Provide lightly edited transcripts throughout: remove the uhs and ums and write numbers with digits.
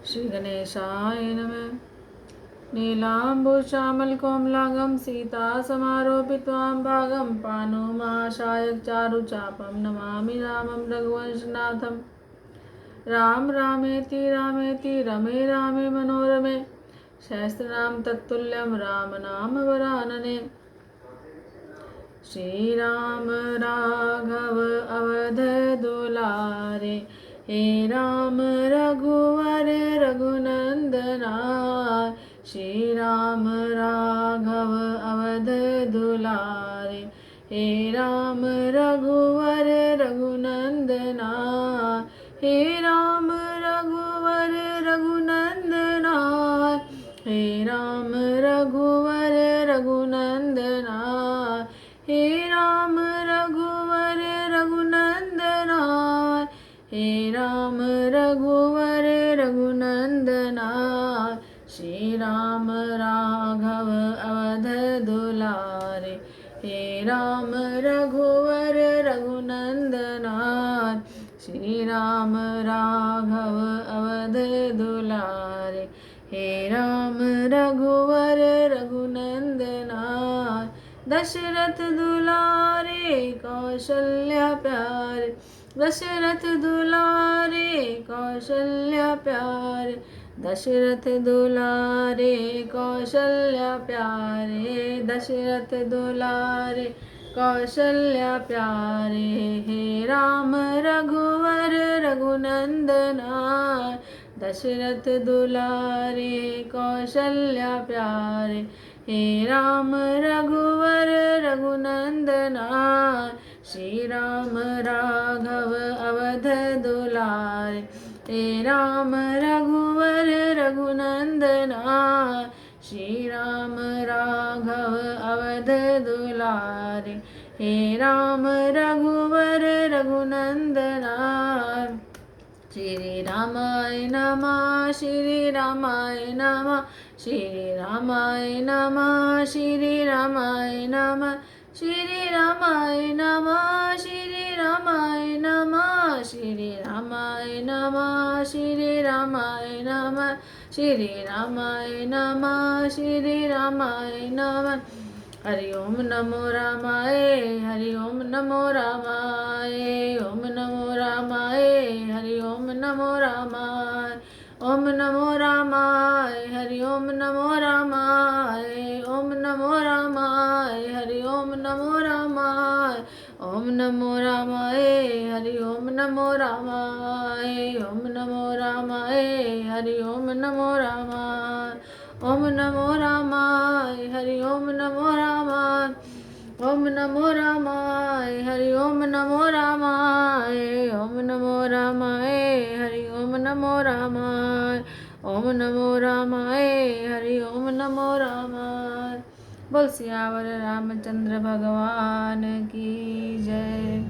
श्री गणेशाय नमः। नीलाम्बुश्यामलकोमलांगं सीतासमारोपित्वां भागं पाणुमाशायक चारुचापं नमामि रामं रघुवंशनाथं। राम रामेति रामेति रमे रामे मनोरमे सहस्रनाम तत्तुल्यं राम नाम वरानने। श्री राम राघव अवध दुलारे, हे राम रघुवर रघुनंदना। श्री राम राघव अवध दुलारे, हे राम रघुवर रघुनंदना। हे राम रघुवर रघुनंदना, हे राम रघुवर रघुनंदना। हे राम रघुवर रघुनंदना, हे राम रघुवर रघुनंदना। श्री राम राघव अवध दुलारे, हे राम रघुवर रघुनंदना। श्री राम राघव अवध दुलारे, हे राम रघुवर रघुनंदना। दशरथ दुलारे कौशल्या प्यारे, दशरथ दुलारे कौशल्या प्यारे। दशरथ दुलारे कौशल्या प्यारे, दशरथ दुलारे कौशल्या प्यारे। हे राम रघुवर रघुनंदना, दशरथ दुलारे कौशल्या प्यारे। हे राम रघुवर रघुनंदना। श्री राम राघव अवध दुलारे, हे राम रघुवर रघुनंदना। श्री राम राघव अवध दुलारे, हे राम रघुवर रघुनंदना। श्री रामाय नमः, श्री रामाय नमः, श्री रामाय नमः, श्री रामाय नमः, श्री रामाय नमः, श्री रामाय नमः, श्री रामाय नमः, श्री रामाय नमः, श्री रामाय नमः, श्री रामाय नमः। हरि ओम नमो रामाय, हरि ओम नमो रामाय, ओम नमो रामाय, हरि ओम नमो रामाय, ओम नमो रामाय, हरि ओम नमो रामाय, ओम नमो रामाय, हरि ओम नमो रामाय, ओम नमो रामाय, हरि ओम नमो रामाय, ओम नमो रामाय, हरि ओम नमो रामाय, ओम नमो रामाय, हरि ओम नमो रामाय, ओम नमो रामाय, हरि ओम नमो रामाय, ओम नमो रामाय, हरि ओम नमो रामाय, ओम नमो रामाय, हरि ओम नमो रामाय। बोल सियावर रामचंद्र भगवान की जय।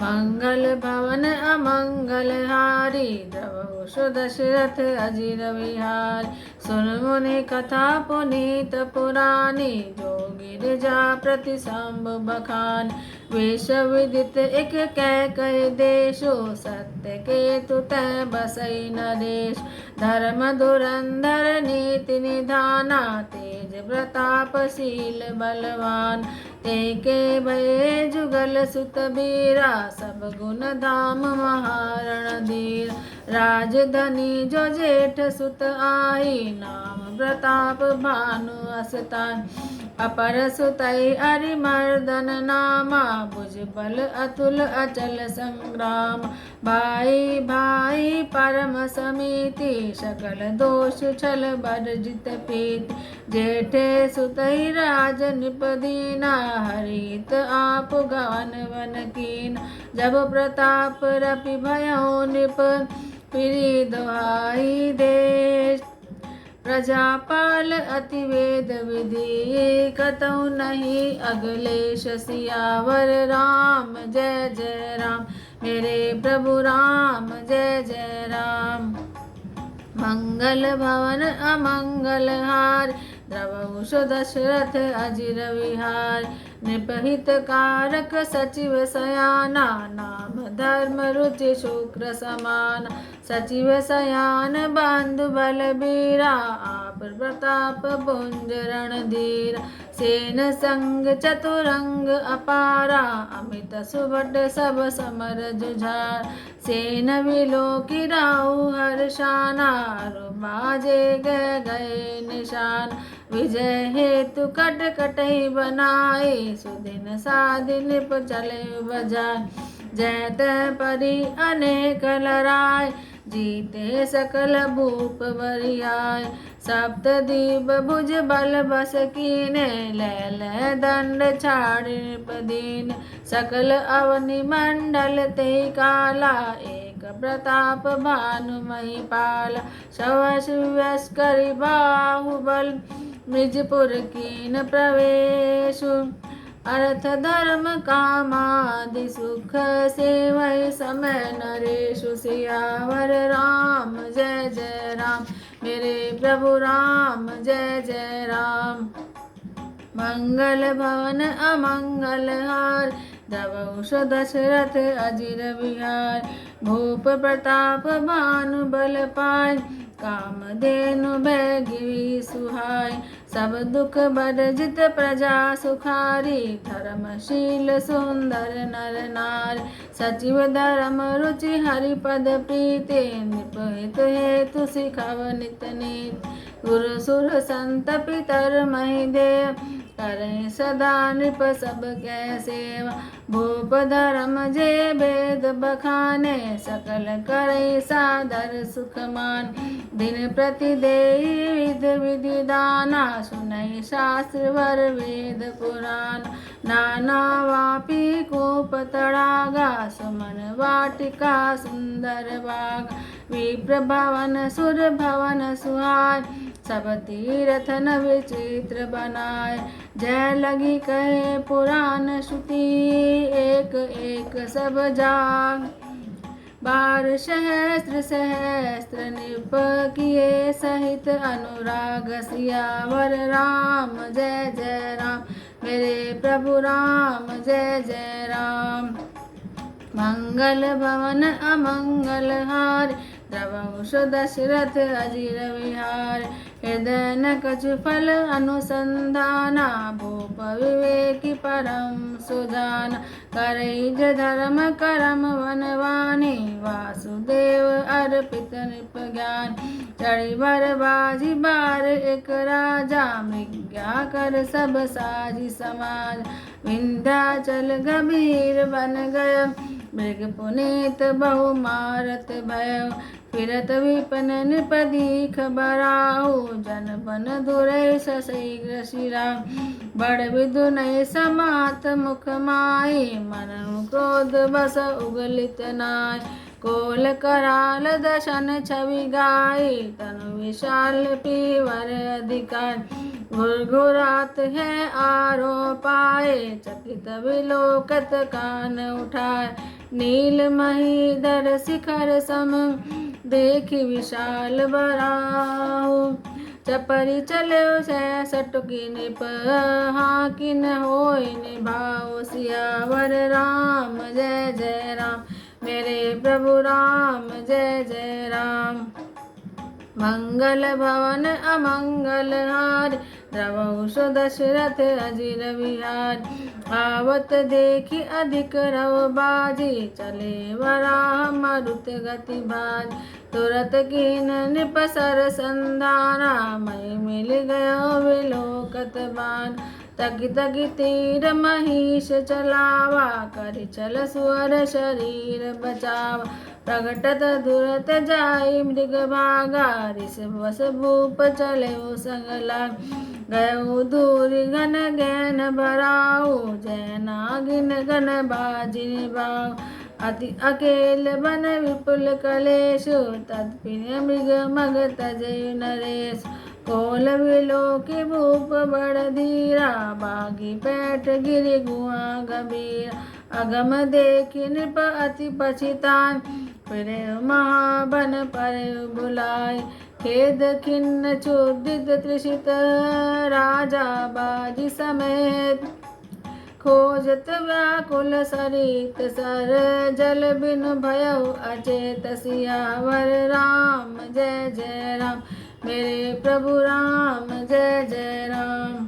मंगल भवन अमंगल हारी, द्रवहुष दशरथ अजिर विहार। सुन मुनि कथा पुनीत पुरानी, जो गिरिजा प्रति शंभु बखान। वेश विदित एक कैकय देशो, सत्य केतु तै बसई नरेश। धर्म धुरंधर नीति निधाना, तेज प्रतापशील बलवान। तेके भये जुगल सुत बीरा, सब गुण धाम महारण धीर। राजधनी जो जेठ सुत आई, नाम प्रताप भानु असतान। अपर सुतई अरिमर्दन नामा, भुज बल अतुल अचल संग्राम। भाई भाई परम समीति, सकल दोष छल वर्जित प्रीति। जेठे सुतई राज निपदीना, हरित आप गवन वन कीन। जब प्रताप रपि भयो निप, फिरी दुहाई देश। प्रजापाल अति वेद विधि, कतहु नहीं अगलेश। सियावर राम जय जय राम, मेरे प्रभु राम जय जय राम। मंगल भवन अमंगल हार, द्रवहुष दशरथ अजिर विहार। निपहित कारक सचिव सयाना, नाम धर्म रुचि शुक्र समान। सचिव सयान बंधु बलबीरा, आप प्रताप पुंज रणधीर। सेन संग चतुरंग अपारा, अमित सुभट सब समर जुझार। सेन विलो की राहु हर्षाना, बाजे गए निशान। विजय हेतु कट कटहि बनाए, सुदिन साधिन चले बजाय। जय तय परि अनेक लराय, जीते सकल भूप बरियाय। सप्तदीप भुज बल बस कीने, लय लय दंड छाड़ नृपदीन। सकल अवनि मंडल ते काला, एक प्रताप भानु महिपाल। शवश व्यस्करि बाहुबल, निजपुर कीन प्रवेशु। अर्थ धर्म कामादि सुख, सेवहि समय नरेशु। सियावर राम जय जय राम, मेरे प्रभु राम जय जय राम। मंगल भवन अमंगल हार, द्रवहुष दशरथ अजिर बिहार। भूप प्रताप भानु बल पाय, कामधेनु बैगिरी सुहाय। सब दुख वर्जित प्रजा सुखारी, धर्मशील सुंदर नर नार। सचिव धर्म रुचि हरिपद प्रीति, निपहित हेतु सिखव नित नीति। गुरु सुर संत पितर महि देव, करें सदा नृप सब कै सेवा। भूप धर्म जे वेद बखाने, सकल करे सादर सुख मान। दिन प्रति देहि विध विधि दाना, सुनहि शास्त्र वर वेद पुराण। नाना वापी कूप तड़ागा, सुमन वाटिका सुंदर बाग। विप्र भवन सुर भवन सुहाय, सब तीरथन विचित्र बनाय। जय लगी कहे पुराण श्रुति, एक एक सब जाग। बार सहस्त्र सहस्त्र नृप किए, सहित अनुराग। सियावर राम जय जय राम, मेरे प्रभु राम जय जय राम। मंगल भवन अमंगल हार, द्रवहुष दशरथ अजिर विहार। हृदय न कछु फल अनुसंधाना, भूप विवेकी परम सुजान। करैज धर्म करम वनवानी, वासुदेव अर्पित नृप ज्ञान। चढ़ी भर बाजी बार एक राजा, मृग्या कर सब साजी समाज। विंध्याचल गंभीर बन गय, मृग पुनीत बहु मारत भय। फिरत विपिन नृप दीख बराहु, जन बन धुरै सशीघ्र शिराहु। बड़ विधु नय समात मुख माहि, मन क्रोध बस उगलित नाय। कोल कराल दशन छवि गाई, तनु विशाल पीवर अधिकार। घुरघुरात है आरो पाए, चकित विलोकत कान उठाए। नील महीधर शिखर सम, देखि विशाल बराहु। चपरि चल्यो सैसठ की नृप, हाकिन होय निभाओ। सियावर राम जय जय राम, मेरे प्रभु राम जय जय राम। मंगल भवन अमंगल हार, द्रवहुष दशरथ अजिर विहार। आवत देखि अधिक रव बाजी, चले वराह मरुत गति भाज। तुरत कीन नृप सर संधाना, मय मिल गयो विलोकत बाण। तगि तगि तीर महिष चलावा, करि छल सुअर शरीर बचावा। प्रगटत दुरत जाई मृग भागा, रिस बस भूप चलो संग लाग। गयो दूरि घन गैन भराऊ, जय नागिन घन बाजी निभाऊ। अति अकेल बन विपुल कलेशु, तत्पिन मृग मग तजय नरेश। कोल विलोकि भूप बड़ धीरा, बागी पैठ गिरि गुहा गंभीर। अगम देखि नृप अति पछिताय, फिरे महाबन परे बुलाय। खेद खिन्न चूर्दित त्रिषित, राजा बाजी समेत। खोजत व्याकुल सरित सर जल बिन भयउ अचेत सियावर राम जय जय राम मेरे प्रभु राम जय जय राम।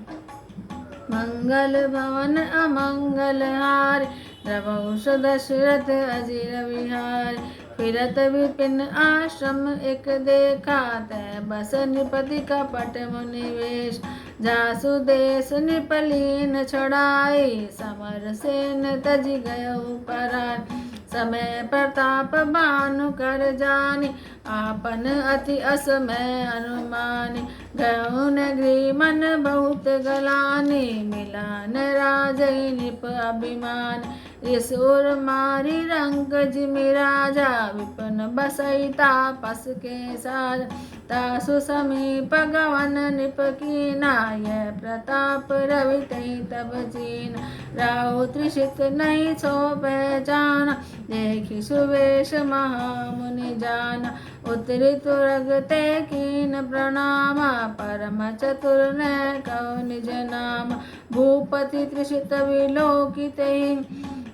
मंगल भवन अमंगल हार द्रवौष दशरथ अजिर विहार फिरत विपिन आश्रम एक देखा तै बस नृपति कपट मुनिवेश जासु देश नृपलीन छड़ाई समर सेन तज गयउ परार समय प्रताप भानु कर जानी आपन अति असमय अनुमानी गयउ नगरी मन बहुत गलानी मिलान राजई नृप अभिमान ऋसुर मारी रंग जिमि राजा विपिन बसई तापस के साज तासु समीप गवन नृप कीना यह प्रताप रवि तई तब चीन राहु त्रिषित नहीं सो पहचाना देखी सुवेश महामुनि जाना उत्तरी तुरग ते कीन प्रणामा परम चतुर ने कहो निज नाम भूपति त्रिषित विलोकित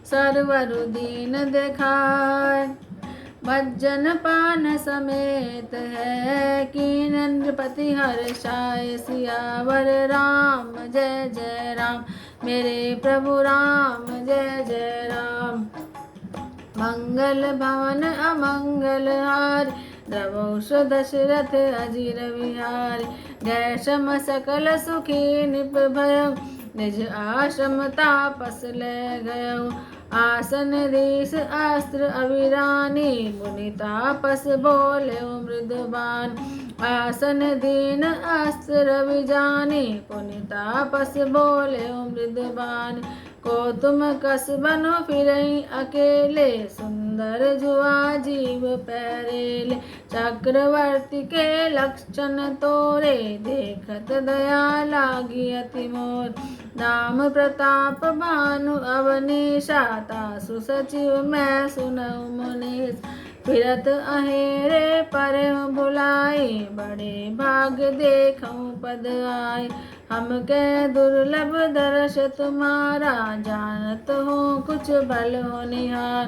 सर्वरु दीन देखाय भज्जन पान समेत है कीन नृपति हर्षाय सियावर राम जय जय राम मेरे प्रभु राम जय जय राम। मंगल भवन अमंगल हार द्रवौष दशरथ अजिर विहार गै सम सकल सुखी निप भयउ निज आश्रम तापस ले गयउ आसन दीस अस्त्र अभिरानी मुनि तापस बोले मृदुबान आसन दीन अस्त्र विजानी पुनि तापस बोले मृदुबान को तुम कस बनो फिरई अकेले सुंदर जुआ जीव पैरेले चक्रवर्ती के लक्षण तोरे देखत दया लागी अति मोर नाम प्रताप भानु अवनीशा तासु सचिव मैं सुनऊ मुनीस फिरत अहेरे पर बुलाई बड़े भाग देखऊं पद आए हम के दुर्लभ दर्श तुम्हारा जानत हो कुछ भल होनिहार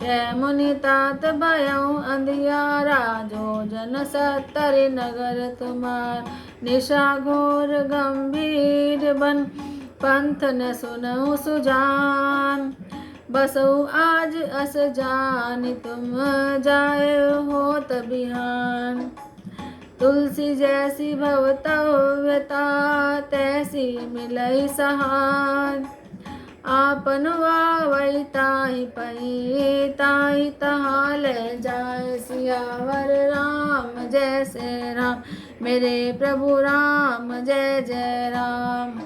कै मुनि तात भयउ अंधियारा जो जन सत्तर नगर तुम्हार निशा घोर गंभीर बन पंथ न सुनऊ सुजान बसऊ आज अस जानि तुम जाए होत बिहान तुलसी जैसी भवतव्यता तैसी मिलई सहार आपन वावई ताहि पई ताहि तहाँ ले जाए सियावर राम जय से राम मेरे प्रभु राम जय जय राम।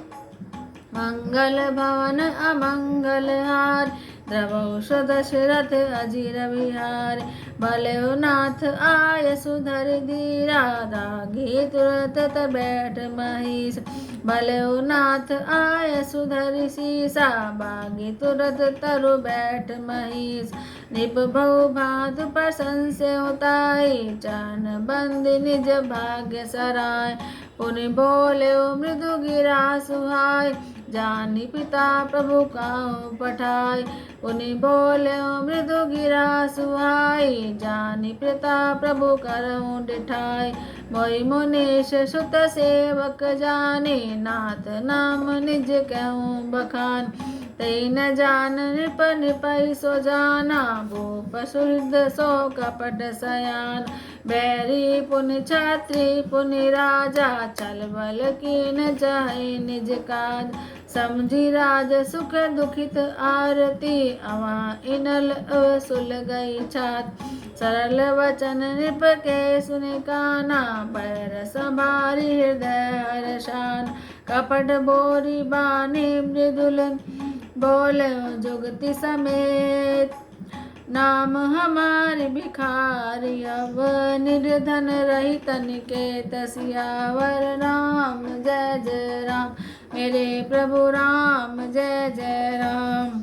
मंगल भवन अमंगल हार द्रवौष दशरथ अजिर विहार भलेउ नाथ आय सुधर धीरा दागी तुरत बैठ महिष भलेउ नाथ आय सुधर सीसा बागी तुरत तरु बैठ महिष निप भऊ भात प्रशंस्य उताई चान बंद निज भाग्य सराय पुनि बोले मृदु गिरा सुहाय जानी पिता प्रभु काहू पठाय पुनि बोले मृदु गिरा सुहाय जानी पिता प्रभु करऊँ डिठाय मोहि मुनीश सुत सेवक जाने नाथ नाम निज कहूँ बखान तई न जान नृप निपई सो जाना भूप सुहृद सो कपट सयान बैरी पुनि छात्री पुनि राजा चल बल कीन चाहे निज काज समझी राज सुख दुखित आरती अवा इनल सुल गई छात सरल वचन नृप के सुनि काना पैर संभारी हृदय हर्षान कपट बोरी बानी मृदुल बोले जुगति समेत नाम हमारी भिखारी अब निर्धन रही तनिकेत सियावर राम जय जय राम मेरे प्रभु राम जय जय राम।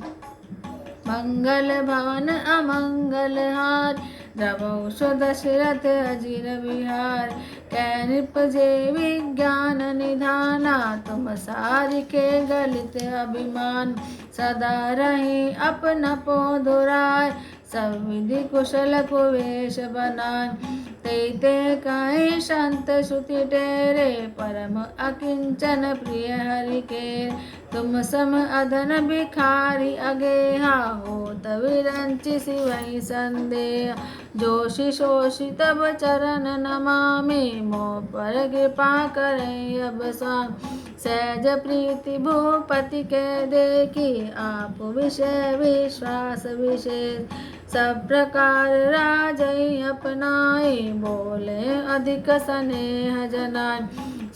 मंगल भवन अमंगल हार रवौ सो दशरथ अजीर विहार। कै निपजे विज्ञान निधाना, तुम सारिके गलित अभिमान। सदा रही अपना पो दुराय, सब विधि कुशल कुवेश बनान। ते कहीं संत श्रुति टेरे, परम अकिंचन प्रिय हरि के। तुम सम अधन भिखारी अगेहा, होत विरंचि सिवहि संदेह। जोशी शोषी तब चरण नमामि, मोह पर कृपा करे अब स्वामी। सहज प्रीति भूपति के देखी, आप विषय विश्वास विशेष। सब प्रकार राजै अपनाए, बोले अधिक स्नेह जनान।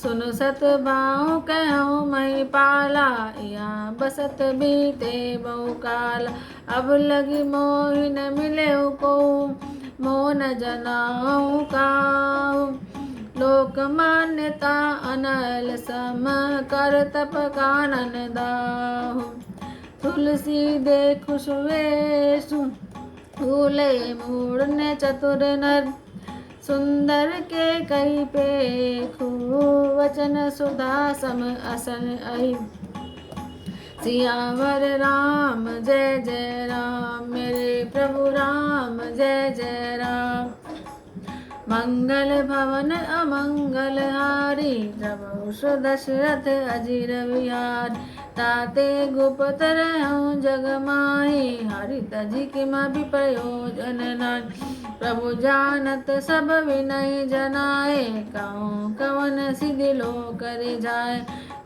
सुन सत भाऊ कहूँ महिपाला, यहाँ बसत बीते बहुकाल। अब लगी मोहि न मिले को, मोह न जनाऊँ काहू। लोक मान्यता अनल सम, कर तप कानन दाहु। तुलसी देखु सुवेशु, फूले मूढ़ चतुर नर। सुंदर के कई पेखु, वचन सुधा सम असन अहि। सियावर राम जय जय राम, मेरे प्रभु राम जय जय राम। मंगल भवन अमंगल हारी, रवौ सो दशरथ अजीर विहार। ताते गुप्त रहूं जग माही, हरि तजि किमपि प्रयोजन नाहि। प्रभु जानत सब विनय जनाए, कहूँ कवन सिधि लोक रिझाए।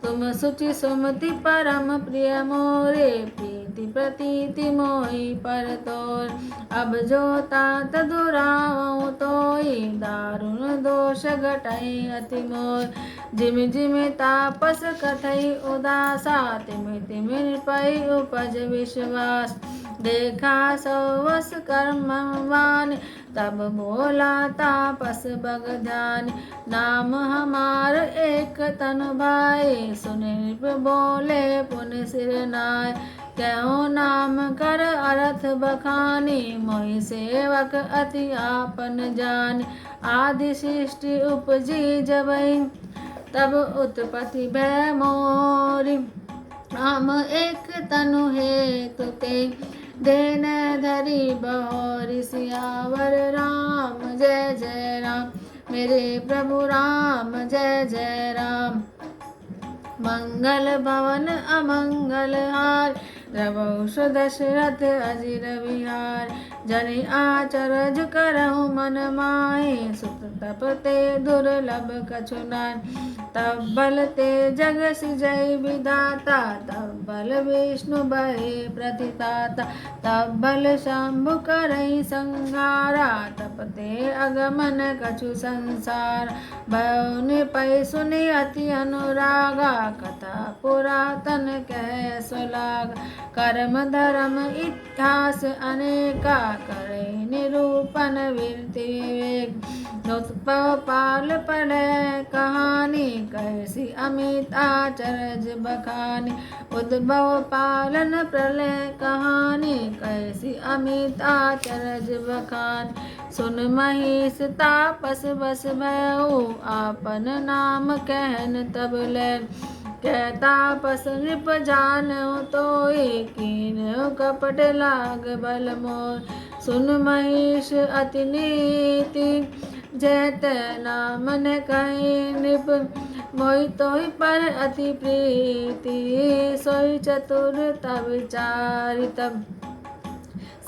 तुम सुचि सुमति परम प्रिय मोरे, प्रीति प्रतीति मोहि पर तोर। अब जो तात दुरावऊँ तोई, दारुण दोष घटई अति मोर। जिमि जिमि तापस कथई उदासा, तिमि तिमि नृपै उपज विश्वास। देखा सौवस कर्मवान, तब बोला तापस बग ध्यान। नाम हमार एक तनु भाई, सुनि नृप बोले पुनि सिर नाय। कहो नाम कर अर्थ बखानी, मोहि सेवक अति आपन जान। आदि सृष्टि उपजी जबहि, तब उत्पत्ति भय मोरी। राम एक तनु हेतु ते, देन धरि बहोरी। सियावर राम जय जय राम, मेरे प्रभु राम जय जय राम। मंगल भवन अमंगल हार, रवौ सो दशरथ अजीर विहार। जनि आचरज करहु मन माहि, सुत तप ते दुर्लभ कछु नाहि। तब बल ते जग सिजै विधाता, तब बल विष्णु भये प्रतिताता। तब बल शंभु करई संहारा, तब ते अगमन कछु संसार। भयउ निपै सुनि अति अनुरागा, कथा पुरातन कह सुलाग। कर्म धर्म इतिहास अनेका, करे निरूपण वीरति विवेक। उत्पव पाल पढ़े कहानी, कैसी अमित आचरज बखानी। उद्भव पालन प्रलय कहानी, कैसी अमित आचरज बखानी। सुन महिष तापस बस भयउ, आपन नाम कहन तब लैन। कहता पस नृप जानहु तोई, कीन्हु कपट लाग बल मोर। सुन महिष अति नीति, जैत नाम न कहि नृप। मोहि तोहि पर अति प्रीति, सोई चतुरता विचारि तब।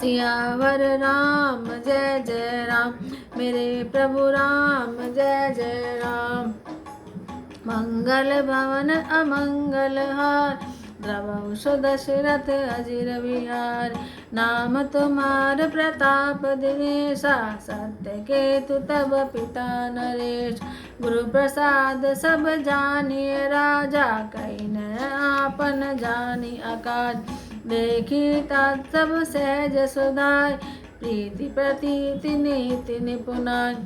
सियावर राम जय जय राम, मेरे प्रभु राम जय जय राम। मंगल भवन अमंगल हार, रवौ सो दशरथ अजीर विहार। नाम तुम्हार प्रताप दिनेशा, सत्य केतु तब पिता नरेश। गुरु प्रसाद सब जानिए राजा, कहीं न आपन जानी आकाज। देखी तब सहज सुधाय, प्रीति प्रतीति नीति निपुणाय।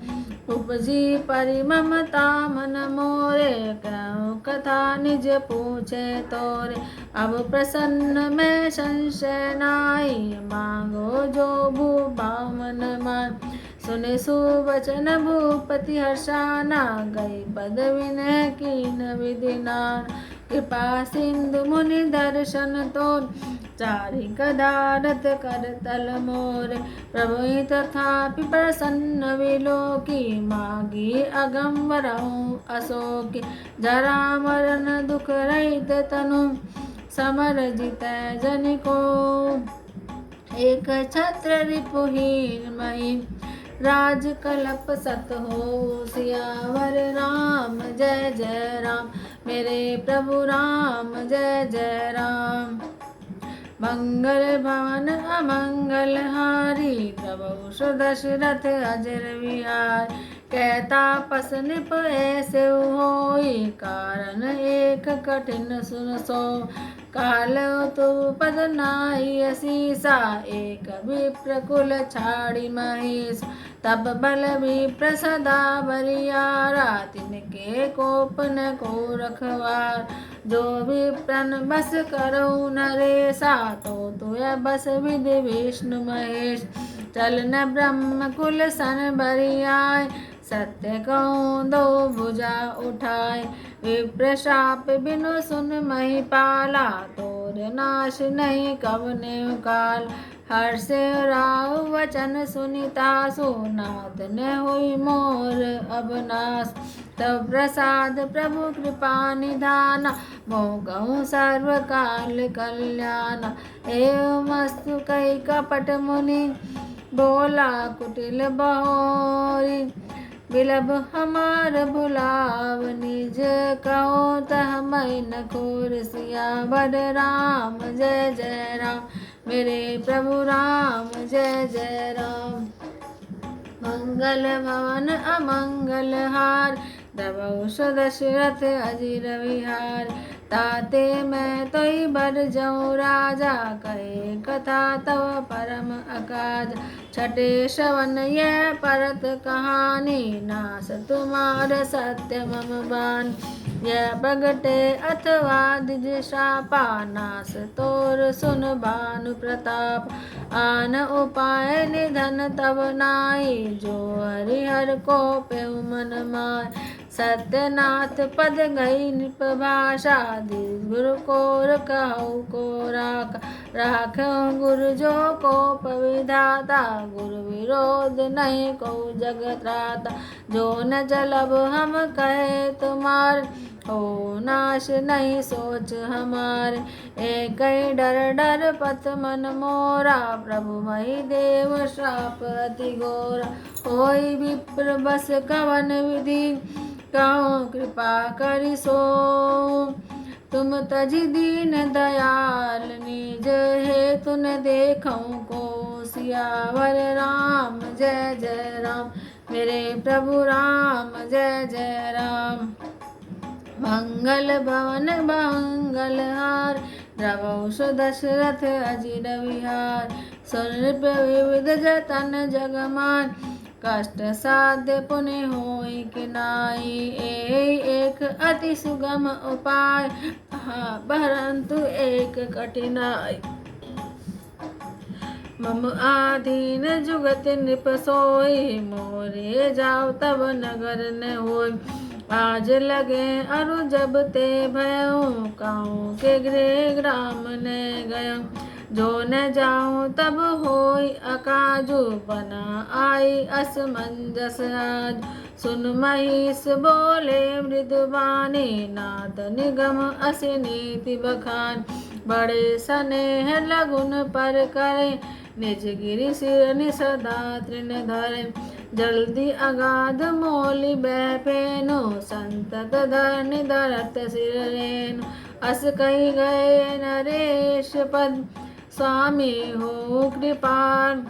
उपजी परिममता मन मोरे, कहूँ कथा निज पूछे तोरे। अब प्रसन्न में संशय नाई, मांगो जो भूभाव मन मान। सुने सुवचन भूपति हर्षाना, गई पद विनय कीन विधि नाना। कृपा सिंधु मुनि दर्शन तोर, चारिक दारथ कर तल मोर। प्रभु तथापि प्रसन्न विलोकी, मागी अगम वरहु अशोकी। जरा मरण दुख रहित तनु, समर जितै जनिको। एक छत्र रिपुहीन मही, राज कलप सत हो। सियावर राम जय जय राम, मेरे प्रभु राम जय जय राम। मंगल भवन अमंगल हारी, प्रभु दशरथ अजर विहार। कहता पस निप ऐसे होई, कारण एक कठिन सुन सो। काल तु पद नाई असीसा, एक विप्र कुल छाड़ी महेश। तब बल विप्र सदा बरियारा, तिनके कोप न को रखवार। जो विप्रन बस करो नरेसा, तो बस विधि विष्णु महेश। चलन ब्रह्म कुल सन बरियाय, सत्य कहूँ दो भुजा उठाए। विप्र शाप बिनु सुन महिपाला, तोर नाश नहीं कवने काल। हर्ष राव वचन सुनिता सो, नाथ न हुई मोर अब नाश। तब प्रसाद प्रभु कृपा निधाना, मोह कहूँ सर्व काल कल्याणा। एवमस्तु कही कपट मुनि, बोला कुटिल बहोरी। बिलब हमार भुलाव निज, कहो तह मैं न खोर। सियावर राम जय जय राम, मेरे प्रभु राम जय जय राम। मंगल भवन अमंगल हार, प्रभु दशरथ अजिर विहार। ताते मैं तोई बर जाऊँ राजा, कहे कथा तव परम अकाज। छठे श्रवण यह परत कहानी, नास तुम्हार सत्य मम बान। यह प्रगटे अथवा द्विज शापा, नास तोर सुन भानु प्रताप। आन उपाय निधन तब नाई, जो हरिहर को पेउ मन माय। सत्यनाथ पद गई निप भाषा, गुरु कोर कहु को राख। गुरु जो को विधाता, गुरु विरोध नहीं को जगत्राता। जो न जलब हम कहे तुम्हार, हो नाश नहीं सोच हमारे। एक डर डर पथ मन मोरा, प्रभु मही देव श्राप अति घोरा। होई विप्र बस कवन विधि, कहो कृपा करि सो। तुम तजि दीन दयाल, निज हेतु न देखऊँ को। सियावर राम जय जय राम, मेरे प्रभु राम जय जय राम। मंगल भवन मंगल हार, प्रभु दशरथ अजिर विहार। सुन विविध जतन जगमान, कष्ट साध्य पुनि होई किनाई। एक अति सुगम उपाय, परंतु एक कठिनाई। मम आधीन जुगत नृप सोई, मोरे जाओ तब नगर न होय। आज लगे अरु जब ते भयऊ, काऊ के गृह ग्राम ने गयऊ। जो न जाऊँ तब होई अकाजू, बना आई असमंजस आज। सुन महिष बोले मृदुबानी, नाथ निगम अस नीति बखान। बड़े स्नेह लगुन पर करे, निज गिरि सिर निसदा तृण धरे। जल्दी अगाध मोलि बह फेनु, संतत धरनि धरत सिर रेनु। अस कही गए नरेश पद, स्वामी हो कृपाल।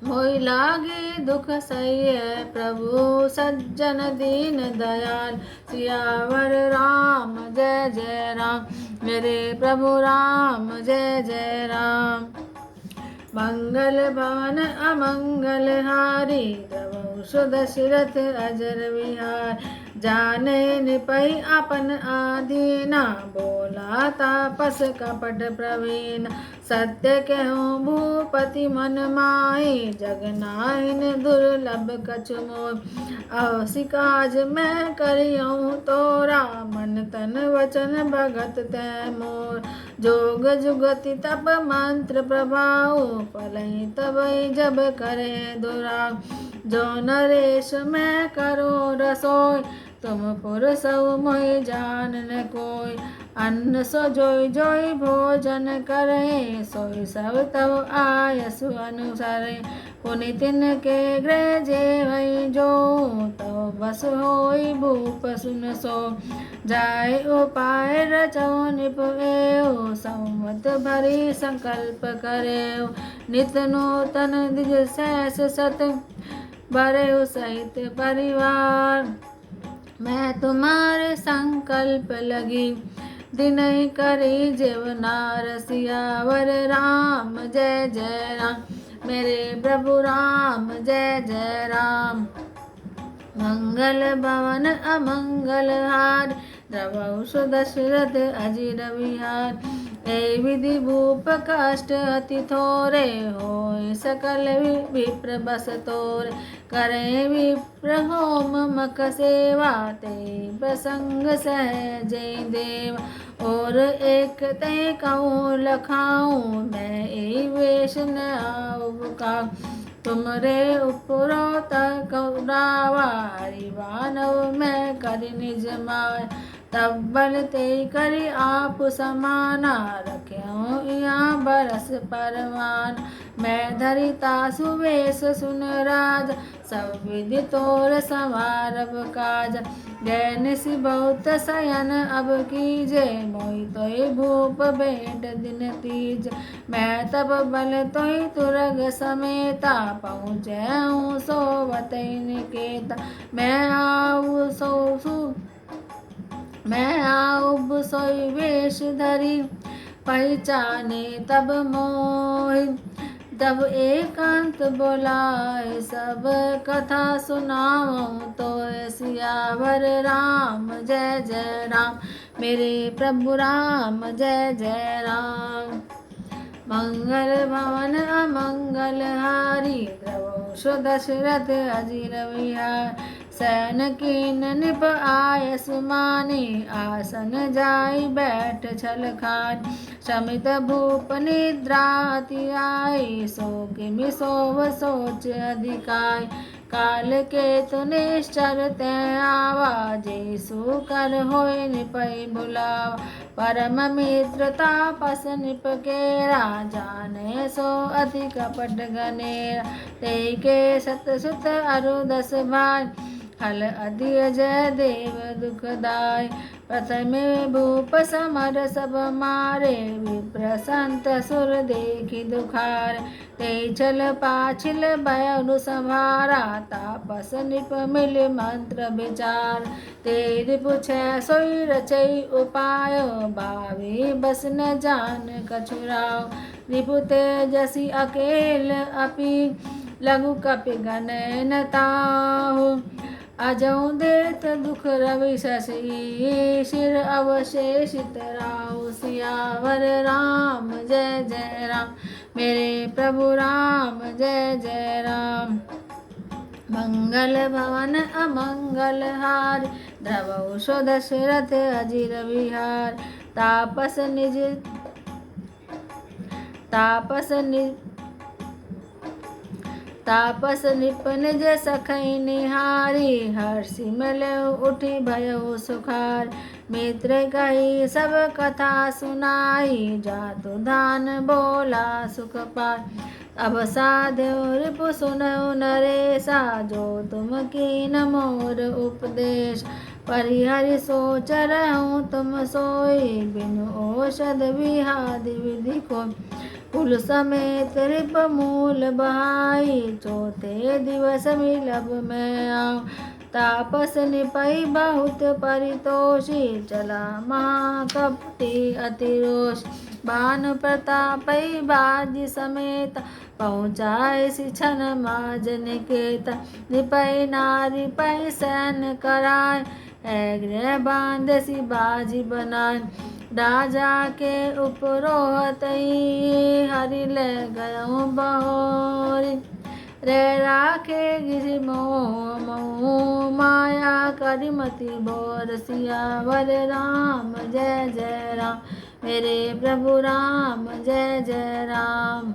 मोहि लागे दुख सह्य, प्रभु सज्जन दीन दयाल। सियावर राम जय जय राम, मेरे प्रभु राम जय जय राम। मंगल भवन अमंगल हारी, प्रभु दशरथ अजर विहार। जाने निपई अपन आदीना, बोला तापस कपट प्रवीण। सत्य कहूँ भूपति मन माही, जगनाहिन दुर्लभ कछु मोह। अवसि काज मैं करियऊँ तोरा, मन तन वचन भगत तै मोर। जोग जुगति तप मंत्र प्रभाव, फलहि तबहि जब करे दुराव। जो नरेश मैं करो रसोई, तुम पुर सब मोहि जान न कोई। अन्न सो जोई जोई भोजन करे, सोई सब तब आयसु अनुसारे। पुनि तिनके गृह जेवै जो, तब बस होई भूप सुन सो। जाय उपाय रचौ निप एव, संवत भरी संकल्प करेव। नित नूतन द्विज सहस सत, बरेउ सहित परिवार। मैं तुम्हारे संकल्प लगी, दिनहि करी जीवनार। सियावर राम जय जय राम, मेरे प्रभु राम जय जय राम। मंगल भवन अमंगल हार, द्रवहु सुदशरथ अजिर विहार। ए विधि भूप कष्ट अति थोरे, होय सकल विप्र बस तोरे। करे विप्र होम मख सेवा, ते प्रसंग सहजे देव। और एक ते कहूँ लखाऊँ, मैं ए वेश न आऊँ का। तुमरे उपरोत कौरावा, हरिवानव मैं करि निज माय। तब बल ते करि आप समाना, रख्यऊँ यहाँ बरस परवान। मैं धरिता सुवेश सुन राज, सब विधि तोर संवारब काज। जय निश बहुत शयन अब कीजे, मोहि तोहि भूप भेंट दिन तीज। मैं तब बल तोहि तुरग समेता, पहुँचऊँ सोवत निकेता। मैं आऊँ सोई वेश धरी, पहचाने तब मोहि। तब एकांत बोलाए, सब कथा सुनाऊँ तो। सियावर राम जय जय राम, मेरे प्रभु राम जय जय राम। मंगल भवन अमंगल हारी, द्रवहु दशरथ अजिर विहार। सैन कीन निप आयसु मानी, आसन जाई बैठ छल खान। शमित भूप निद्रा अति आई, सो किमि सोव सोच अधिकाई। काल केतु निश्चर तै आवा, जेसु कर होय निपै भुलावा। परम मित्र तापस निप केरा, जाने सो अति कपट घनेरा। तेई के सत सुत अरु दस भाई, हल अधि जय देव दुखदाय। प्रथमे भूप समर सब मारे, विप्र संत सुर देखि दुखार। ते छल पाछिल भयउ संहारा, तापस निप मिल मंत्र विचार। ते रिपु छह सोई रचई उपाय, भावी बस न जान कछुराव। रिपु तेजसी अकेल अपि, लघु कपि गणन ताहु। अजऊ देत दुख रवि शशि, शिर अवशेषित राहु। सियावर राम जय जय राम, मेरे प्रभु राम जय जय राम। मंगल भवन अमंगल हार, द्रवहु दशरथ अजिर विहार। तापस निप निज सखै निहारी, हर्षि मिलउ उठि भयउ सुखार। मित्र कही सब कथा सुनाई, जातु धान बोला सुख पाय। अब साध्यो रिपु सुनऊ नरेसा, जो तुम कीन मोर उपदेश। परिहरि सोच रहूँ तुम सोई, बिनु औषध विहादि विधि को। कुल समेत रिप मूल बहाई, चौथे दिवस मिलब मैं आऊँ। तापस निपई बहुत परितोषी, चला महाकपटी अति रोष। भानु प्रतापै बाजी समेत पहुँचाए छन माज निकेत। निपै नारी पै सैन कराय गृह बांधसी बाजी बनाय। राजा के उपरोहतई हरि ले गयो बहोरी। रे राखे गिरि मोह मोह माया करिमति बोर। सियावर राम जय जय राम मेरे प्रभु राम जय जय राम।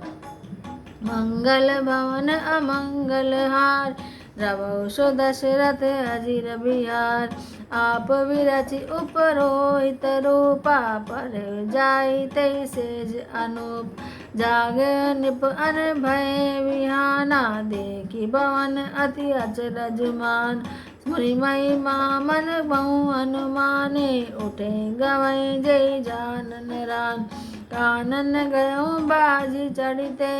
मंगल भवन अमंगल हार रवौ सो दशरथ अजिर बिहार। आप विरचि उपरोहित रूपा पर जाई ते सेज अनूप। जागे निप अन भय विहाना देखी भवन अति अचरज मान। मुनि महिमा मन बहु अनुमाने उठे गवै जय जानन रान। कानन गयो बाजी चढ़िते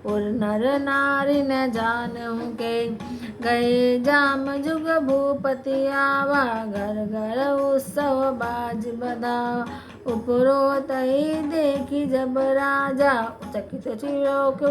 उर नर नारी न जानहु के। गए जाम जुग भूपति आवा घर घर उत्सव बाज बधावा। उपरोतहि देखी जब राजा चकित त्रिलोक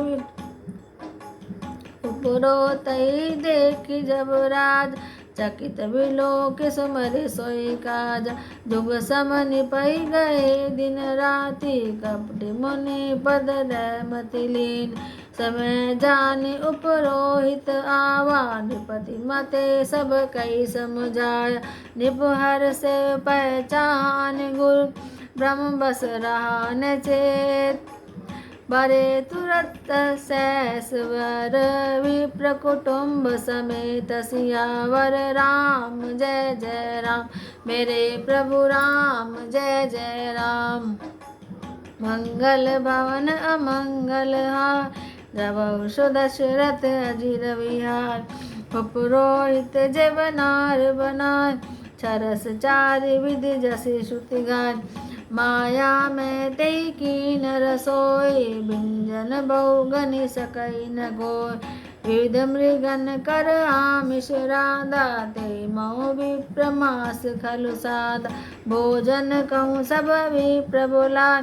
उपरोतहि देखी जब राज चकित विलोक सुमरि सोई काज। जुग सम निपै गए दिन राति कपटी मुनि पद रहमति लीन। समय जानि उपरोहित आवा निपति मते सब कई समझाया। निप हर से पहचान गुरु ब्रह्म बस रहा न चेत। बरे तुरत सहस वर विप्र कुटुम्ब समेत। सियावर राम जय जय राम मेरे प्रभु राम जय जय राम। मंगल भवन अमंगल हार रवौ सो दशरथ अजिर बिहार। उपरोहित जब नार बनाय छरस चारि विधि जसि श्रुति गाय। माया में ते कीन रसोई व्यंजन बहु गनि सकै न कोय। विविध मृगन कर आमिष राधा ते मऊ विप्र मास खलु सादा। भोजन कहूँ सब विप्र बोलाय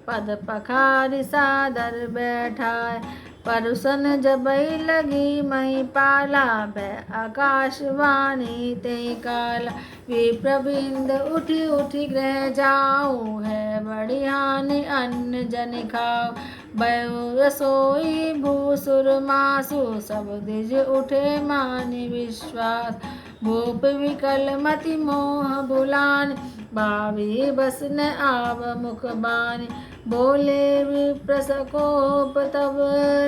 पद पखारि सादर बैठाय। परुसन जबै लगी महिपाला भय आकाशवाणी ते काला। विप्रबिंद उठी उठी गृह जाऊँ है बड़ी हानि अन्न जनि खाओ। भयो रसोई भूसुर मासु सब द्विज उठे मानि विश्वास। भूप विकल मति मोह भुलान भावी बस न आव मुख बानी। बोले विप्र सकोप तब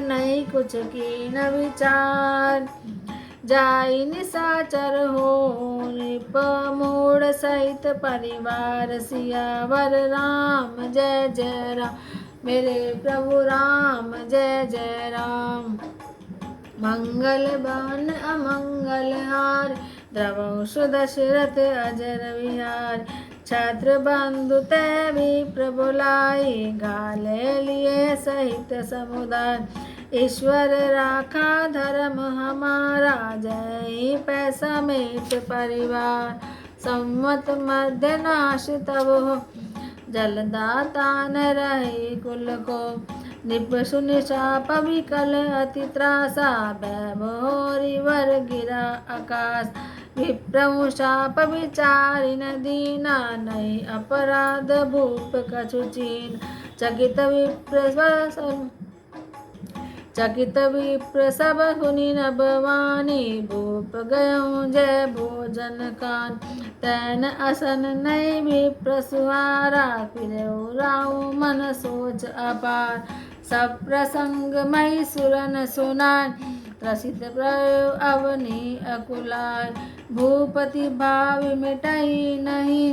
नहीं कुछ कीन विचार। जाई निशाचर हो निप मूढ़ सहित परिवार। सियावर राम जय जय राम मेरे प्रभु राम जय जय राम। मंगल भवन अमंगल हार द्रवौ सो दशरथ अजर विहार। छत्र बंधु तै विप्र बोलाई गाले लिए सहित समुदाय। ईश्वर राखा धर्म हमारा जय पै समेत परिवार। सम्मत मध्य नाश तब हो जलदाता न रहे कुल को। निप सुनि शाप विकल अति त्रासा भय भोरी वर गिरा आकाश। विप्रहु शाप विचारि न दीना नहीं अपराध भूप कछु चीन। चकित विप्र सब सुनि नभवानी। भूप गयो जय भोजन कान तैन असन नहीं विप्र सुहारा। फिरौ राउ मन सोच अपार सब प्रसंग मही सुरन सुनाय। त्रसित भयो अवनी अकुलाय भूपति भाव मिटई नहीं।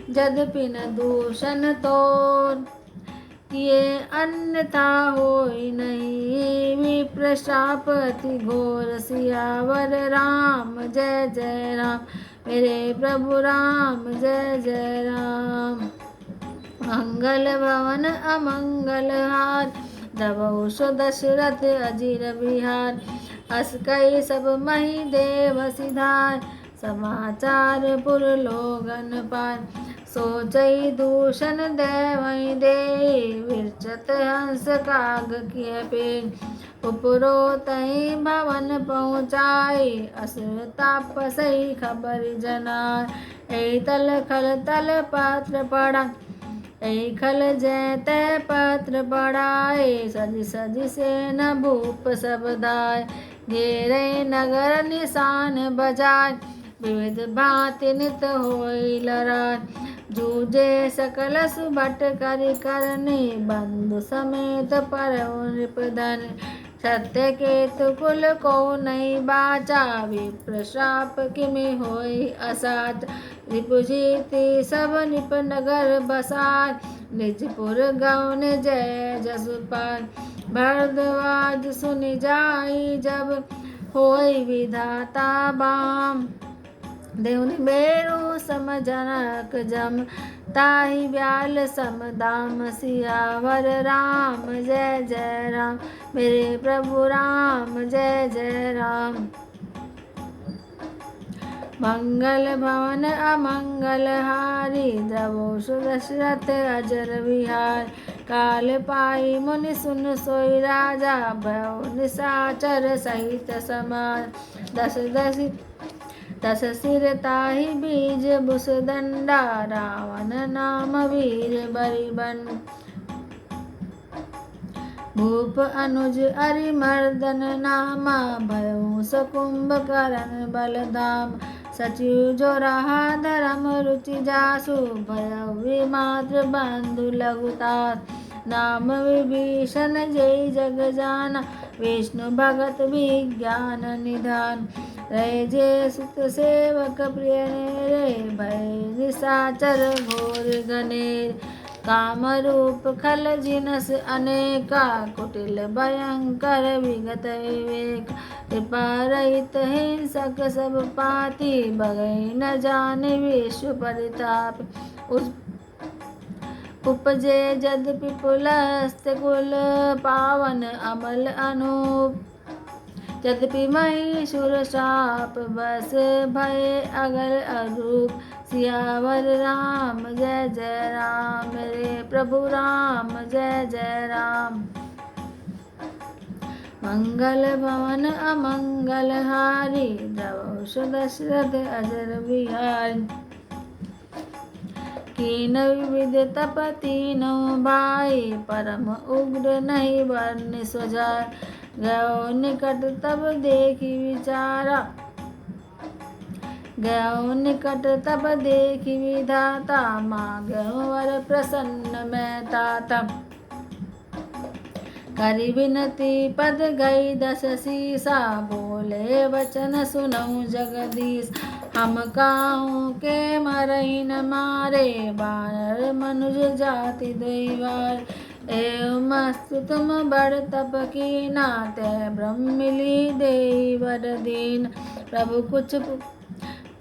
यद्यपि न दूषण तोर किए अन्यथा होई नहीं। विप्र शाप अति घोर। सियावर राम जय जय राम मेरे प्रभु राम जय जय राम। मंगल भवन अमंगल हार द्रवौ सो दशरथ अजिर बिहार। अस कई सब मही देव सिधाय समाचार पुर लोगन पाय। सोचई दूषण देवई दे, विरचत हंस काग किए पे। उपरोतई भवन पहुँचाई, असुर तापसई खबर जनाय। ऐ तल खल तल पत्र पड़ा, ऐ खल जैत पत्र पढ़ाए। सज सज सेन भूप सब धाय, घेरे नगर निशान बजाय। विविध भांति नित होई लड़ाई, जूझे सकल सुभट करि करनी। बंधु समेत परऊ नृपधन, सत्य केतु कुल को नहीं बाचा। विप्र श्राप किमि होई असाच, रिपुजीति सब निप नगर बसाय। निजपुर गौन जय जसु पाय, भरद्वाज सुनि जाई जब। होई विधाता बाम, देउनि मेरु सम जनक जम। ताहि ब्याल सम दाम, सियावर राम जय जय राम। मेरे प्रभु राम जय जय राम। मंगल भवन अमंगल हारी, द्रवो दशरथ अजर विहार। काल पाई मुनि सुन सोई राजा, भयो निशाचर सहित समार। दस सिर ताहि बीज बुस दंडा, रावण नाम वीर बरिबन। भूप अनुज अरिमर्दन नामा, भयउ सकुंभ करण बलधाम। सचिव जो रहा धर्म रुचि जासु, भयउ विमात्र बंधु लघुतास। नाम विभीषण जय जग जाना, विष्णु भगत विज्ञान निधान। रहे जे सुत सेवक प्रिय रे, भय निशाचर घोर गनेर। काम रूप खल जिनस अनेका, कुटिल भयंकर विगत विवेक। कृपा रहित हिंसक सब पाती, बगै न जाने विश्व परिताप। उपजे यद्यपि पुलस्त कुल, पावन अमल अनूप। यद्यपि महिषुर शाप बस, भय अगल अरूप। सियावर राम जय जय राम, मेरे प्रभु राम जय जय राम। मंगल भवन अमंगल हारी, द्रवो दशरथ अजर विहारी। कीन विविध तप तीनों भाई, परम उग्र नहीं वर्णि सुजाय। गयो निकट तब देखी विचारा, गयो निकट तब देखी विधाता। मांगो वर प्रसन्न मैं ताता, करि विनती पद गई दस सीसा। बोले वचन सुनऊ जगदीश, हम काहू के मरहि न मारे। बानर मनुज जाति द्वैवार, एवं मस्तु तुम बड़ तप कीना। तै ब्रह्म मिली देई वर दीन। प्रभु कुछ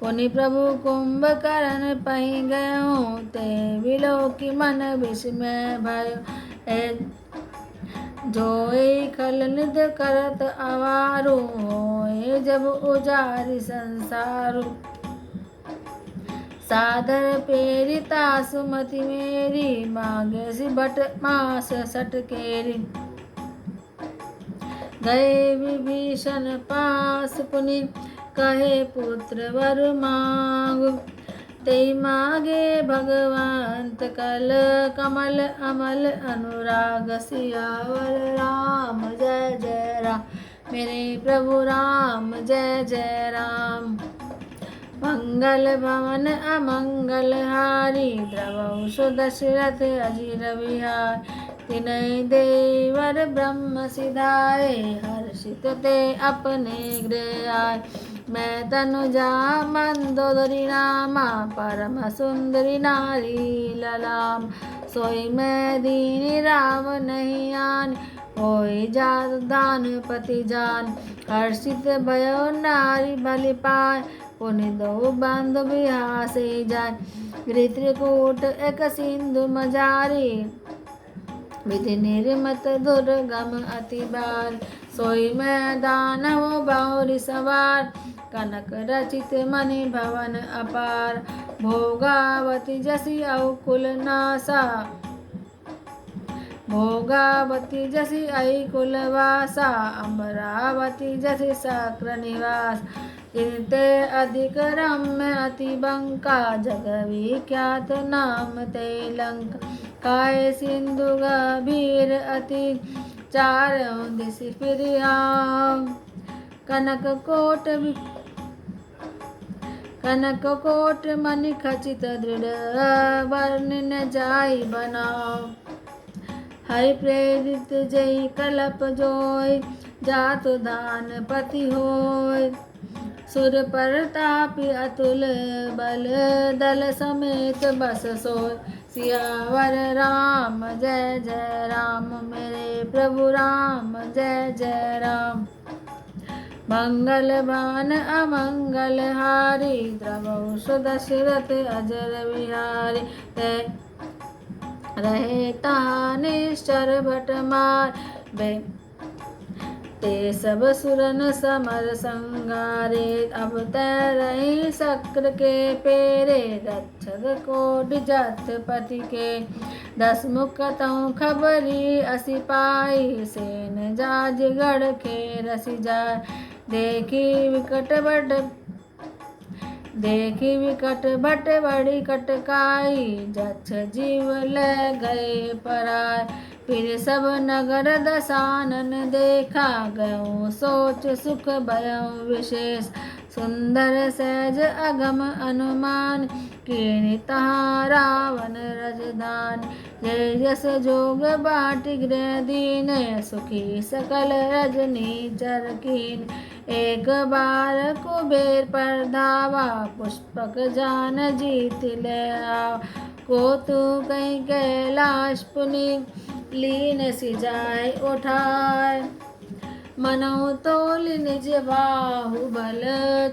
पुनि प्रभु कुंभकर्ण पहि गयो, ते विलोकि मन विस्मय भयो। जोई खल निध करत अवारु, होए जब उजारि संसारु। सादर पेरिता सुमति मेरी, मांगे सिबट मास सट केरी। गए विभीषण पास पुनि, कहे पुत्र वर मांगु। ते मागे भगवंत कल, कमल अमल अनुराग। सियावर राम जय जय राम, मेरे प्रभु राम जय जय राम। मंगल भवन अमंगल हारी, द्रवौ दशरथ अजिर विहार। तिनहि देवर ब्रह्म सिधाए, हर्षित ते अपने गृह आए। मैं तनुजा मंदोदरी नामा, परम सुंदरी नारी ललाम। सोई मैं दीनी राम नहीं आन, होई जात दान पति जान। हर्षित भयो नारी बलि पाए, पुनि दो बंधु बिहासे जाय। त्रिकूट एक सिंधु मजारी, विधि निर्मत दुर्गम अति बार। सोई मैं दानव बहुरी सवार, कनक रचित मणि भवन अपार। भोगावती जसी अकुल नासा, भोगावती जसी अकुलवासा, अमरावती जसी सक्र निवास। इनते अधिक रम्य अति बंका, जग विख्यात नाम ते लंका। काय सिंधु गभीर अति, चारों दिस फिरिया। कनक कोट मणि खचित दृढ़, वर्ण न जाई बनाओ। हरि प्रेरित जय कलप जोय, जातु दान पति होय। सुर प्रतापी अतुल बल, दल समेत बस सोय। सियावर राम जय जय राम, मेरे प्रभु राम जय जय राम। मंगल बान अमंगल हारी, द्रवहु सुदशरथ अजर बिहारी। ते रहे तहाँ निश्चर भट मार, ते सब सुरन समर संगारे। अब तै रही शक्र के पेरे, रक्षक कोटि जथपति के। 10 मुख तहुँ खबरी असी पाई, सेन जाज गढ़ के रसी जाय। देखी विकट भट बड़ी कटकाई, जक्ष जीव ले गए पराय। फिर सब नगर दसानन देखा, गयो सोच सुख भयउ विशेष। सुंदर सहज अगम अनुमान, कीनि तहाँ रावण राजधानी। जय जस जोग बाटि गृह दीन, सुखी सकल रजनी चर कीन। एक बार कुबेर पर धावा, पुष्पक जान जीत ले आवा। कौतुकहि कैलाश पुनि, लीन सिजाय उठाय। मनहु तोल निज बाहुबल,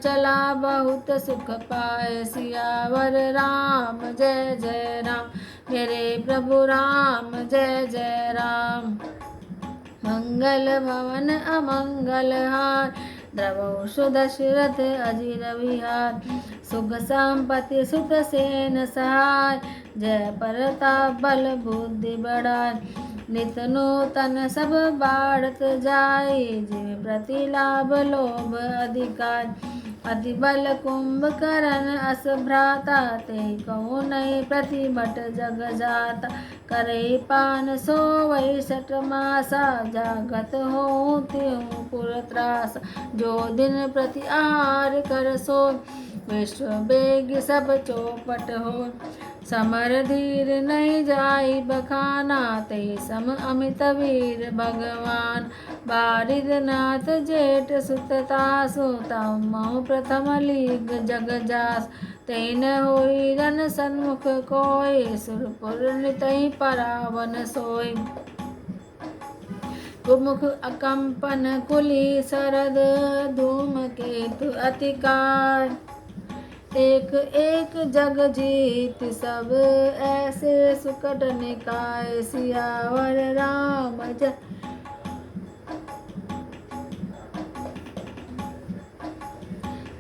चला बहुत सुख पाए। सियावर राम जय जय राम, मेरे प्रभु राम जय जय राम। मंगल भवन अमंगल हार, द्रवहु सुदशरथ अजिर बिहार। सुख संपत्ति सुत सेन सहाय, जय प्रताप बल बुद्धि बढ़ाय। नित नूतन सब बाढ़त जाय, जिम प्रति लाभ लोभ अधिकार। अति बल कुंभकर्ण अस भ्राता, ते कहूँ नहीं प्रति भट जग जाता। करे पान सोवै 6 मासा, जागत हो त्यों पुर त्रासा। जो दिन प्रति आहार कर सोय, विश्व बेग सब चौपट हो। समर धीर नहीं जाई बखाना, ते सम अमित वीर भगवान। बारिद नाथ जेठ सुत तासु, तमहु प्रथम लीग जग जास। ते न होई रन सन्मुख कोय, सुरपुर नितहि परावन सोय। कुमुख अकंपन कुली सरद, धूमकेतु अतिकार। एक एक जग जीत सब, ऐसे सुकट निकाय। सियावर राम जय।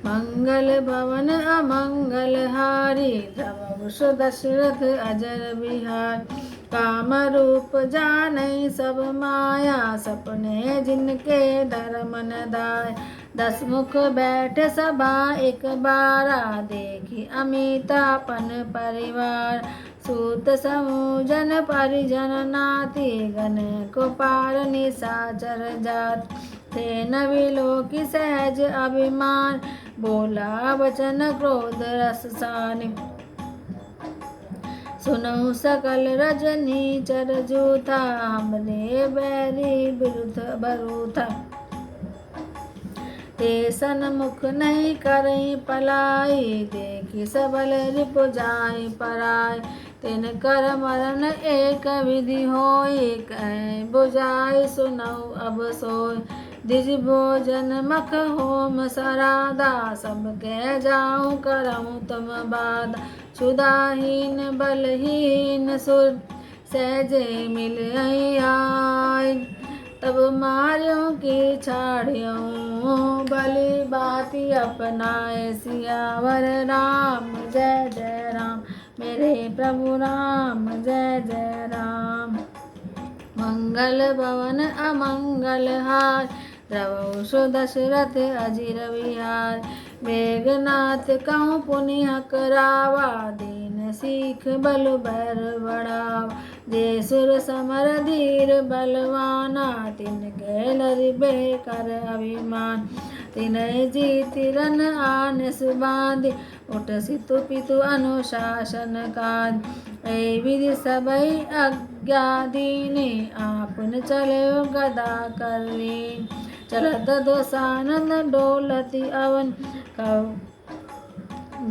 मंगल भवन अमंगल हारी, द्रवहु सुदशरथ अजर बिहार। काम रूप जानै सब माया, सपने जिनके धर्म न दाय। 10 मुख बैठ सभा एक बारा, देखी अमितापन परिवार। सूत समूह जन परिजन नाती, गण को पार निशाचर जात। थे न विलोकि सहज अभिमान, बोला वचन क्रोध रस सान। सुनहु सकल रजनी चर जूथा, हमरे बैरी विरुद्ध बरूथा। ते सन्मुख नहीं करई पलाई, देखी सबल रिपु जाय पराय। तिन कर मरण एक विधि होय, कह बुझाय सुनऊ अब सोय। द्विज भोजन मख होम सराधा, सब कह जाऊं करऊं तुम बाधा। क्षुधाहीन बलहीन सुर, सहजे मिल आय। तब मार्यों की छाड़ियों भली बाती अपनाए सियावर राम जय जय राम मेरे प्रभु राम जय जय राम। मंगल भवन अमंगल हार द्रवौ सु दशरथ अजिर विहार मेघनाथ कहूँ पुनिह करावा दीन सीख बल भर बढ़ावा जे सुर समर धीर बलवाना तिनके लरिबे कर अभिमान तिनहि जीति रन आन सुबांधि उठ सितु पितु अनुशासन काज ऐ विधि सबई आज्ञा दीने आपन चले गदा कर लीन चलत दोसानंद डोलति अवन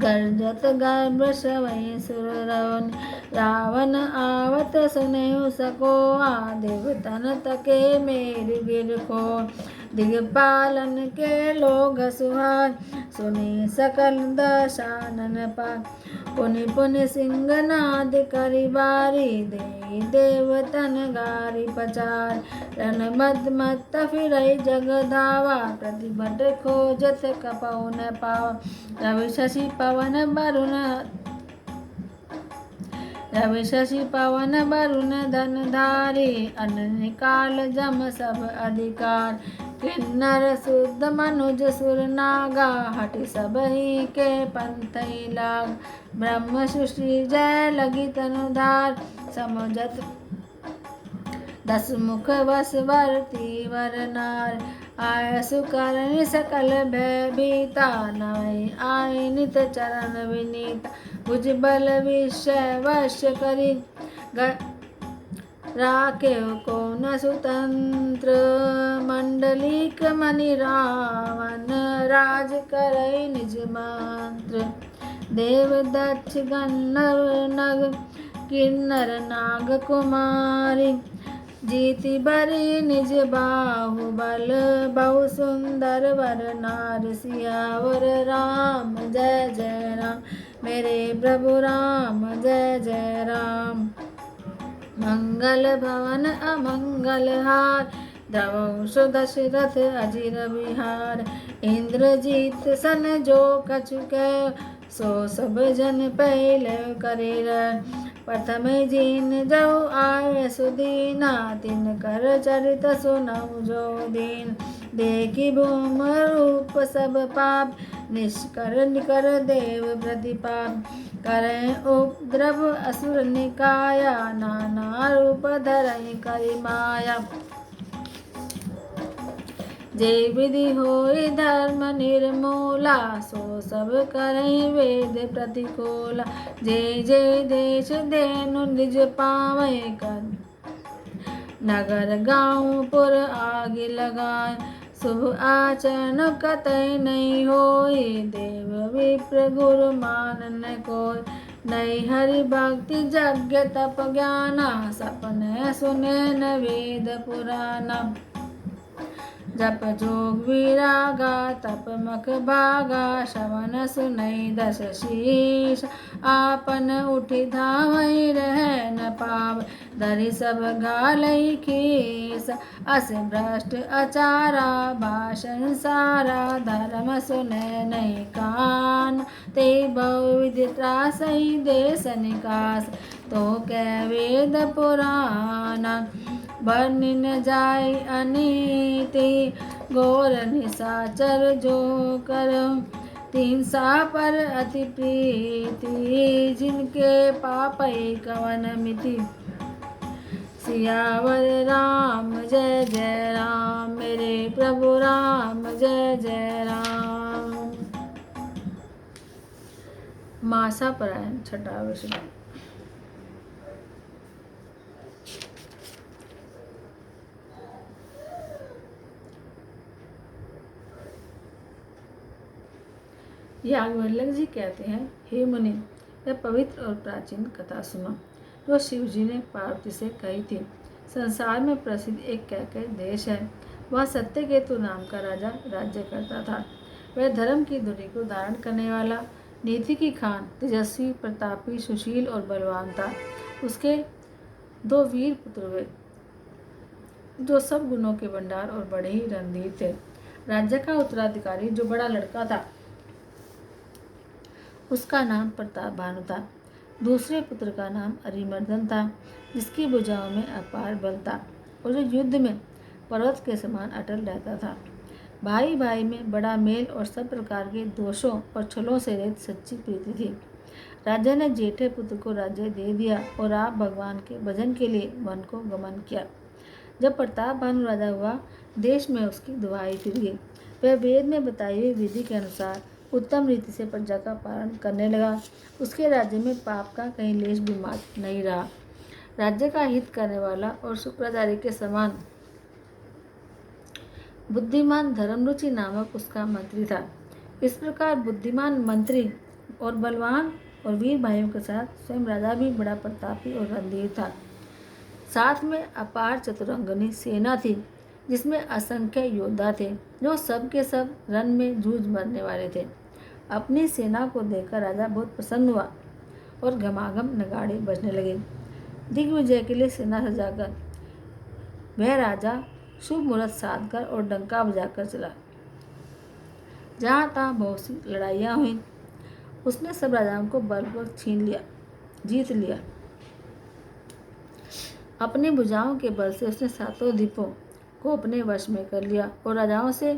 गर्जत गर्भ सवै सुर रवन रावण आवत सुनेहु सकोआ देवतन तके मेर गिर को दिगपालन के लोग सुहाय सुनी सकल दशानन पार पुनि पुनि सिंहनाद करि बारी दे देवतन गारी पचार रण मद मत फिरई जग धावा प्रतिभट खोजत कपौ न पावा रवि शशि पवन वरुण धनधारी अनन्य काल जम सब अधिकार किन्नर शुद्ध मनुज सुर नागा हटि सबहि के पंथई लाग ब्रह्म सृष्टि जय लगी तनुधार समुझत दस मुख बस वर्ती वर नार आय सुकरण सकल भय भीता नवै आय नित चरण विनीता भुजबल विषय वश्य करी राखे को न स्वतंत्र मंडलिक मणि रावण राज करई निज मंत्र देव दक्ष गन्धर्व नग किन्नर नाग कुमारी जीति बरी निज बाहुबल बहु सुंदर वर नार सियावर राम जय जय राम मेरे प्रभु राम जय जय राम। मंगल भवन अमंगल हार द्रवौ सु दशरथ अजिर विहार इंद्रजीत सन जो कछु कह सो सब जन पहले करे प्रथम जीन जो आय सुदीना तिन कर चरित सुनऊ जो दीन देखी भूम रूप सब पाप निष्कर निकर देव प्रतिपाप करें उपद्रव असुर निकाया नाना रूप धरई करि माया जे विधि होई धर्म निर्मूला सो सब करई वेद प्रतिकूला जे जे देश देनु निज पावै कर नगर गाँव पुर आग लगाए शुभ आचरण कतई नहीं होई देव विप्र गुरु मानन कोय नहीं हरि भक्ति यज्ञ तप ज्ञाना सपने सुने न वेद पुराना जप जोग विरागा तप मख भागा श्रवण सुनई दस शीश आपन उठि धावई रह न पाव धरि सब घालई खीस अस भ्रष्ट अचारा भाषण सारा धर्म सुने नहीं कान ते बहुविधि त्रासई देश निकास तो कै वेद पुराण बर्निन जाय अनीति घोर निशाचर जो कर तीन सा पर अति प्रीति जिनके पापई कवन मिति सियावर राम जय जय राम मेरे प्रभु राम जय जय राम। मासा परायण छठा विषय। याज्ञवल्क्य जी कहते हैं, हे मुनि, यह पवित्र और प्राचीन कथा सुनो जो शिव जी ने पार्वती से कही थी। संसार में प्रसिद्ध एक कैकेय देश है। वह सत्यकेतु नाम का राजा राज्य करता था। वह धर्म की धुरी को धारण करने वाला, नीति की खान, तेजस्वी, प्रतापी, सुशील और बलवान था। उसके 2 वीर पुत्र हुए, जो सब गुणों के भंडार और बड़े ही रणधीर थे। राज्य का उत्तराधिकारी जो बड़ा लड़का था उसका नाम प्रताप भानु था। दूसरे पुत्र का नाम अरिमर्दन था, जिसकी भुजाओं में अपार बल था और जो युद्ध में पर्वत के समान अटल रहता था। भाई भाई में बड़ा मेल और सब प्रकार के दोषों और छलों से रहित सच्ची प्रीति थी। राजा ने जेठे पुत्र को राज्य दे दिया और आप भगवान के भजन के लिए वन को गमन किया। जब प्रताप भानु राजा हुआ, देश में उसकी दुहाई फिर गई। वह वेद में बताई हुई विधि के अनुसार उत्तम रीति से प्रजा का पालन करने लगा। उसके राज्य में पाप का कहीं लेश भी मात्र नहीं रहा। राज्य का हित करने वाला और शुक्राचार्य के समान बुद्धिमान धर्मरुचि नामक उसका मंत्री था। इस प्रकार बुद्धिमान मंत्री और बलवान और वीर भाइयों के साथ स्वयं राजा भी बड़ा प्रतापी और रणधीर था। साथ में अपार चतुरंगनी सेना थी, जिसमें असंख्य योद्धा थे जो सब के सब रण में जूझ मरने वाले थे। अपनी सेना को देखकर राजा बहुत प्रसन्न हुआ और घमाघम नगाड़े बजने लगे। दिग्विजय के लिए सेना सजाकर वह राजा शुभ मुहूर्त साधकर और डंका बजाकर चला। जहाँ तहाँ बहुत सी लड़ाइयाँ हुई। उसने सब राजाओं को बलपूर्वक जीत लिया। अपनी भुजाओं के बल से उसने सातों द्वीपों को अपने वश में कर लिया और राजाओं से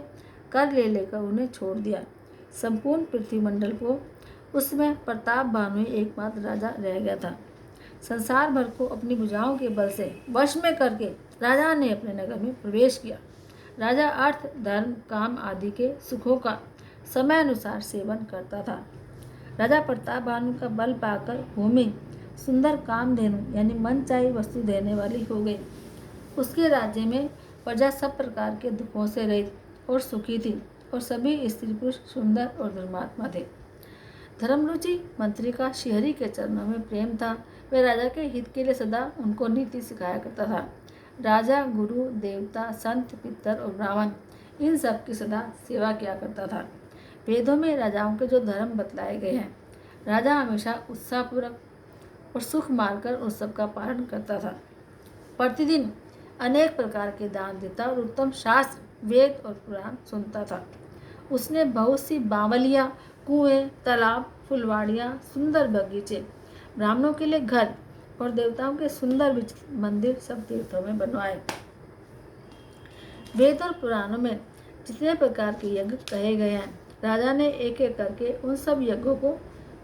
कर ले लेकर उन्हें छोड़ दिया। संपूर्ण पृथ्वीमंडल को उसमें प्रताप भानु ही एकमात्र राजा रह गया था। संसार भर को अपनी भुजाओं के बल से वश में करके राजा ने अपने नगर में प्रवेश किया। राजा अर्थ, धर्म, काम आदि के सुखों का समय अनुसार सेवन करता था। राजा प्रताप भानु का बल पाकर भूमि सुंदर कामधेनु यानी मनचाही वस्तु देने वाली हो गई। उसके राज्य में प्रजा सब प्रकार के दुखों से रहित और सुखी थी और सभी स्त्री पुरुष सुंदर और धर्मात्मा थे। धर्मरुचि मंत्री का श्रीहरि के चरणों में प्रेम था। वह राजा के हित के लिए सदा उनको नीति सिखाया करता था। राजा, गुरु, देवता, संत, पितर और ब्राह्मण इन सब की सदा सेवा किया करता था। वेदों में राजाओं के जो धर्म बतलाए गए हैं, राजा हमेशा उत्साहपूर्वक और सुख मारकर उस सब का पालन करता था। प्रतिदिन अनेक प्रकार के दान देता और उत्तम शास्त्र, वेद और पुराण सुनता था। उसने बहुत सी बावलियाँ, कुएं, तालाब, फुलवाड़ियाँ, सुंदर बगीचे, ब्राह्मणों के लिए घर और देवताओं के सुंदर मंदिर सब तीर्थों में बनवाए। वेद और पुराणों में जितने प्रकार के यज्ञ कहे गए हैं, राजा ने एक एक करके उन सब यज्ञों को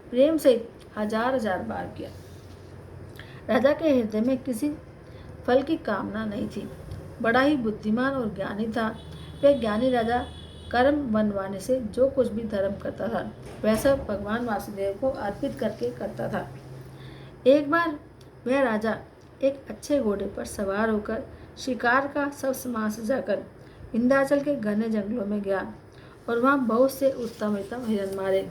प्रेम से हजार हजार बार किया। राजा के हृदय में किसी फल की कामना नहीं थी। बड़ा ही बुद्धिमान और ज्ञानी था। वह ज्ञानी राजा कर्म बनवाने से जो कुछ भी धर्म करता था, वह सब भगवान वासुदेव को अर्पित करके करता था। एक बार वह राजा एक अच्छे घोड़े पर सवार होकर शिकार का सब सामान सजाकर विंध्याचल के घने जंगलों में गया और वहाँ बहुत से उत्तम उत्तम हिरण मारे।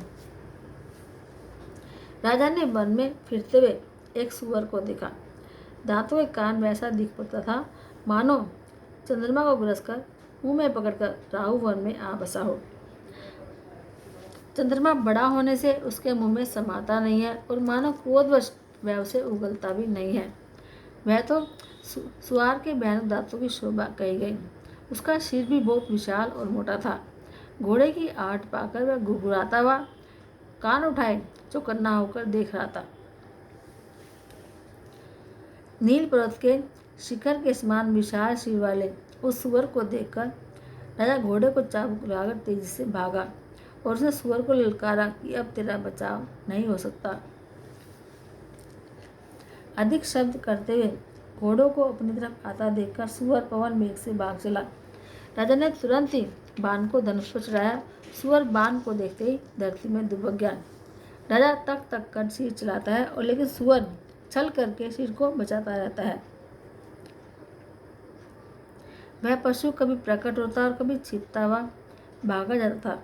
राजा ने वन में फिरते हुए एक सुअर को देखा। दांतों के कान वैसा दिख पड़ता था मानो चंद्रमा को ग्रसकर मुंह में पकड़कर राहु वन में आ बसा हो। चंद्रमा बड़ा होने से उसके मुंह में समाता नहीं है और मानो क्रोधवश वह उसे उगलता भी नहीं है। वह तो सुआर के भयानक दांतों की शोभा कही गई। उसका सिर भी बहुत विशाल और मोटा था। घोड़े की आहट पाकर वह घुघुराता हुआ कान उठाए चौकन्ना होकर देख रहा था। नील पर्वत के शिखर के समान विशाल सिर वाले उस सुअर को देखकर राजा घोड़े को चाबुक लगाकर तेजी से भागा और उसने सुअर को ललकारा कि अब तेरा बचाव नहीं हो सकता। अधिक शब्द करते हुए घोड़ों को अपनी तरफ आता देखकर सुअर पवन वेग से भाग चला। राजा ने तुरंत ही बाण को धनुष पर चढ़ाया। सुअर बाण को देखते ही धरती में दुबक गया। राजा तक तक कर सिर चलाता है और लेकिन सुअर छल करके सिर को बचाता रहता है। वह पशु कभी प्रकट होता और कभी छिपता हुआ भागा जाता था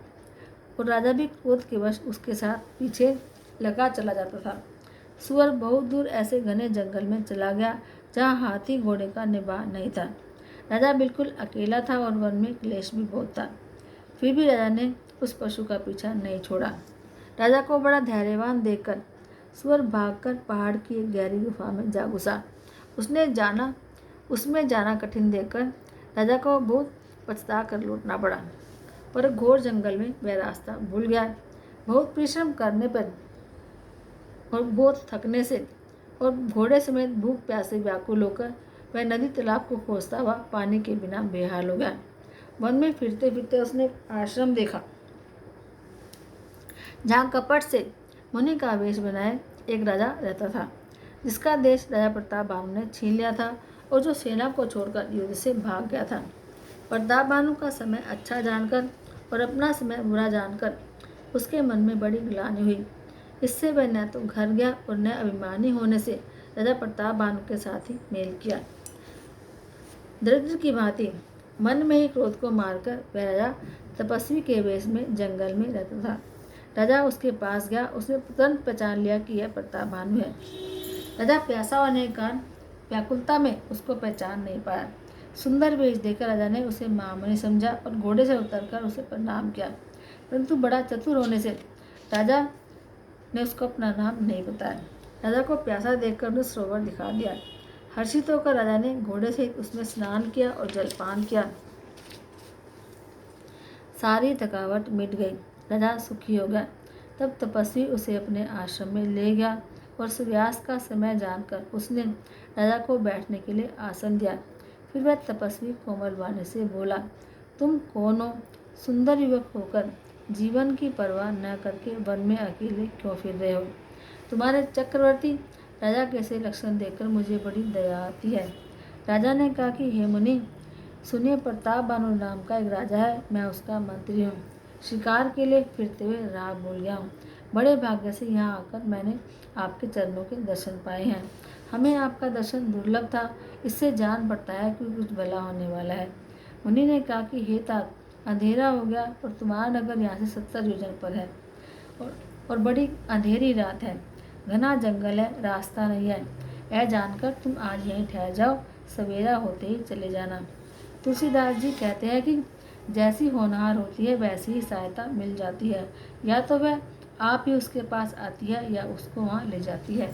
और राजा भी क्रोध के वश उसके साथ पीछे लगा चला जाता था। सुअर बहुत दूर ऐसे घने जंगल में चला गया जहाँ हाथी घोड़े का निवाह नहीं था। राजा बिल्कुल अकेला था और वन में क्लेश भी बहुत था। फिर भी राजा ने उस पशु का पीछा नहीं छोड़ा। राजा को बड़ा धैर्यवान देखकर सुअर भागकर पहाड़ की एक गहरी गुफा में जा घुसा। उसने जाना उसमें जाना कठिन देखकर राजा को बहुत पछता कर लौटना पड़ा। पर घोर जंगल में वह रास्ता भूल गया। बहुत परिश्रम करने पर और बहुत थकने से और घोड़े समेत भूख प्यास से व्याकुल होकर वह नदी तालाब को खोजता हुआ पानी के बिना बेहाल हो गया। वन में फिरते फिरते उसने एक आश्रम देखा, जहाँ कपट से मुनि का वेश बनाए एक राजा रहता था, जिसका देश राजा प्रताप भानु ने छीन लिया था और जो सेना को छोड़कर युद्ध से भाग गया था। प्रताप भानु का समय अच्छा जानकर और अपना समय बुरा जानकर उसके मन में बड़ी ग्लानि हुई। इससे वह न तो घर गया और न अभिमानी होने से राजा प्रताप भानु के साथ ही मेल किया। दरिद्र की भांति मन में ही क्रोध को मारकर वह राजा तपस्वी के वेश में जंगल में रहता था। राजा उसके पास गया, उसने तुरंत पहचान लिया कि यह प्रताप भानु है। राजा प्यासा होने के कारण व्याकुलता में उसको पहचान नहीं पाया। सुंदर वेश देखकर राजा ने उसे महामुनि समझा और घोड़े से उतरकर उसे प्रणाम किया, परंतु बड़ा चतुर होने से राजा ने उसको अपना नाम नहीं बताया। राजा को प्यासा देखकर उसने सरोवर दिखा दिया। हर्षित होकर राजा ने घोड़े सहित उसमें स्नान किया और जलपान किया। सारी थकावट मिट गई, राजा सुखी हो गया। तब तपस्वी उसे अपने आश्रम में ले गया और सूर्यास्त का समय जानकर उसने राजा को बैठने के लिए आसन दिया। फिर वह तपस्वी कोमल वाणी से बोला, तुम कौन हो? सुंदर युवक होकर जीवन की परवाह न करके वन में अकेले क्यों फिर रहे हो? तुम्हारे चक्रवर्ती राजा कैसे लक्षण देखकर मुझे बड़ी दया आती है। राजा ने कहा कि हे मुनि, सुनिए, प्रताप भानु नाम का एक राजा है, मैं उसका मंत्री हूँ। शिकार के लिए फिरते हुए राह भूल गया हूँ। बड़े भाग्य से यहाँ आकर मैंने आपके चरणों के दर्शन पाए हैं। हमें आपका दर्शन दुर्लभ था, इससे जान पड़ता है कि कुछ भला होने वाला है। मुनि ने कहा कि हे तात, अंधेरा हो गया और तुम्हारा नगर यहाँ से 70 योजन पर है और बड़ी अंधेरी रात है, घना जंगल है, रास्ता नहीं है। यह जानकर तुम आज यहीं ठहर जाओ, सवेरा होते ही चले जाना। तुलसीदास जी कहते हैं कि जैसी होनहार होती है वैसी ही सहायता मिल जाती है, या तो वह आप ही उसके पास आती है या उसको वहाँ ले जाती है।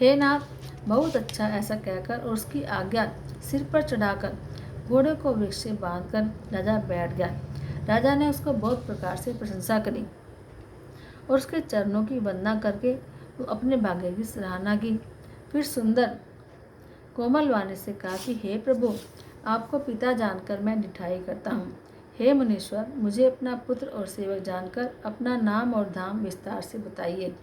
हे नाथ, बहुत अच्छा, ऐसा कहकर और उसकी आज्ञा सिर पर चढ़ाकर घोड़े को वृक्ष से बांधकर राजा बैठ गया। राजा ने उसको बहुत प्रकार से प्रशंसा करी और उसके चरणों की वंदना करके अपने भाग्य की सराहना की। फिर सुंदर कोमल वाणी से कहा कि हे प्रभु, आपको पिता जानकर मैं डिठाई करता हूँ। हे मुनीश्वर, मुझे अपना पुत्र और सेवक जानकर अपना नाम और धाम विस्तार से बताइए।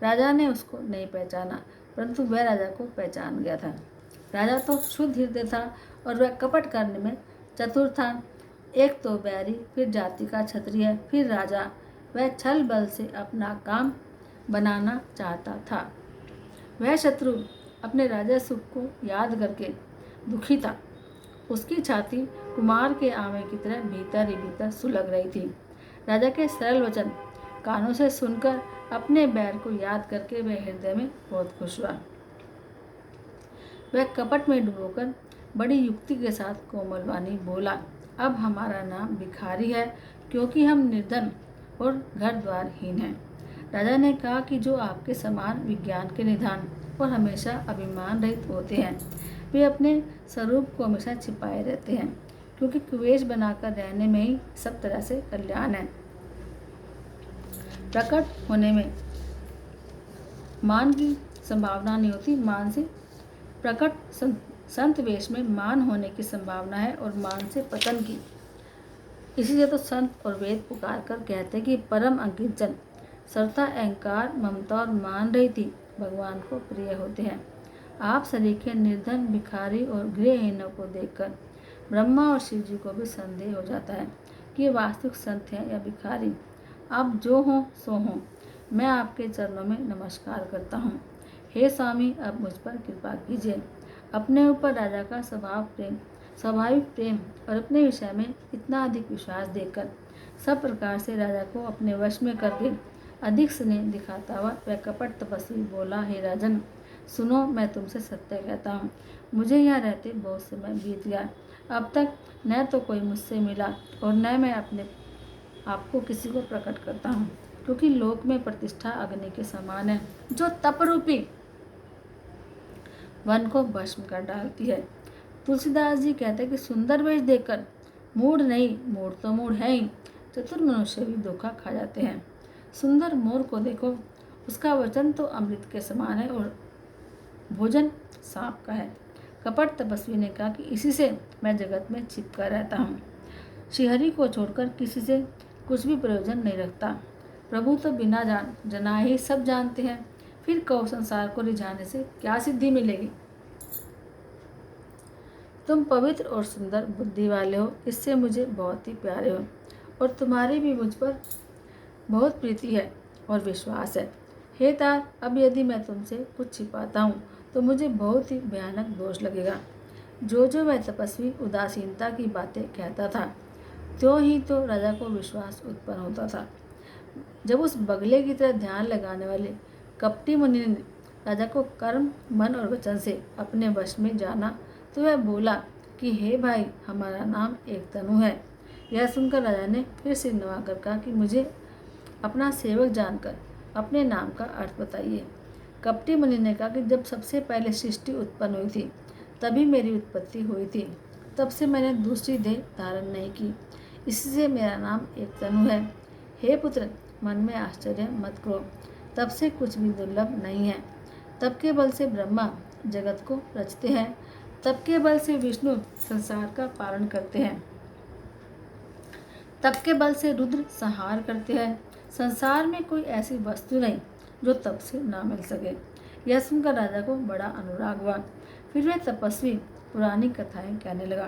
राजा ने उसको नहीं पहचाना, परंतु वह राजा को पहचान गया था। राजा तो शुद्ध हृदय था और वह कपट करने में चतुर था। एक तो बैरी, फिर जाति का क्षत्रिय, फिर राजा, वह छल बल से अपना काम बनाना चाहता था। वह शत्रु अपने राजा सुख को याद करके दुखी था। उसकी छाती कुमार के आंवले की तरह भीतर ही भीतर सुलग रही थी। राजा के सरल वचन कानों से सुनकर अपने बैर को याद करके वह हृदय में बहुत खुश हुआ। वह कपट में डुबोकर बड़ी युक्ति के साथ कोमल वाणी बोला, अब हमारा नाम भिखारी है, क्योंकि हम निर्धन और घर द्वारहीन हैं। राजा ने कहा कि जो आपके समान विज्ञान के निधान और हमेशा अभिमान रहित होते हैं, वे अपने स्वरूप को हमेशा छिपाए रहते हैं, क्योंकि कुवेश बनाकर रहने में ही सब तरह से कल्याण है। प्रकट होने में मान की संभावना नहीं होती, मान से प्रकट संत वेश में मान होने की संभावना है और मान से पतन की। इसीलिए तो संत और वेद पुकार कर कहते कि परम अंकिंचन सरता अहंकार ममता और मान रहित ही भगवान को प्रिय होते हैं। आप सरीखे निर्धन भिखारी और गृहहीनों को देखकर ब्रह्मा और शिव जी को भी संदेह हो जाता है कि ये वास्तविक संत हैं या भिखारी। आप जो हों सो हों, मैं आपके चरणों में नमस्कार करता हूँ। हे स्वामी, अब मुझ पर कृपा कीजिए। अपने ऊपर राजा का स्वाभाविक प्रेम और अपने विषय में इतना अधिक विश्वास देखकर सब प्रकार से राजा को अपने वश में करके अधिक स्नेह दिखाता हुआ वह कपट तपस्वी बोला, हे राजन, सुनो, मैं तुमसे सत्य कहता हूँ। मुझे यहाँ रहते बहुत समय बीत गया। अब तक न तो कोई मुझसे मिला और न मैं अपने आपको किसी को प्रकट करता हूँ, क्योंकि लोक में प्रतिष्ठा अग्नि के समान है, जो तप रूपी वन को भस्म कर डालती है। तुलसीदास जी कहते हैं कि सुंदर वेश देखकर मूढ़ नहीं, मूढ़ तो मूढ़ है ही, चतुर मनुष्य भी धोखा खा जाते हैं। सुंदर मोर को देखो, उसका वचन तो अमृत के समान है और भोजन सांप का है। कपट तपस्वी ने कहा कि इसी से मैं जगत में चिपका रहता हूँ। श्रीहरि को छोड़कर किसी से कुछ भी प्रयोजन नहीं रखता। प्रभु तो बिना जना ही सब जानते हैं, फिर कहो संसार को रिझाने से क्या सिद्धि मिलेगी। तुम पवित्र और सुंदर बुद्धि वाले हो, इससे मुझे बहुत ही प्यारे हो, और तुम्हारी भी मुझ पर बहुत प्रीति है और विश्वास है। हे तात, अब यदि मैं तुमसे कुछ छिपाता हूँ तो मुझे बहुत ही भयानक दोष लगेगा। जो वह तपस्वी उदासीनता की बातें कहता था, त्यों ही तो राजा को विश्वास उत्पन्न होता था। जब उस बगले की तरह ध्यान लगाने वाले कपटी मुनि ने राजा को कर्म, मन और वचन से अपने वश में जाना, तो वह बोला कि हे भाई, हमारा नाम एक तनु है। यह सुनकर राजा ने फिर सिर नवाकर कहा कि मुझे अपना सेवक जानकर अपने नाम का अर्थ बताइए। कपटी मुनि ने कहा कि जब सबसे पहले सृष्टि उत्पन्न हुई थी तभी मेरी उत्पत्ति हुई थी, तब से मैंने दूसरी देह धारण नहीं की, इससे मेरा नाम एक तनु है। हे पुत्र, मन में आश्चर्य मत करो, तब से कुछ भी दुर्लभ नहीं है। तब के बल से ब्रह्मा जगत को रचते हैं, तब के बल से विष्णु संसार का पालन करते हैं, तब के बल से रुद्र संहार करते हैं। संसार में कोई ऐसी वस्तु नहीं जो तप से ना मिल सके। यह सुनकर राजा को बड़ा अनुराग हुआ। फिर वह तपस्वी पुरानी कथाएं कहने लगा।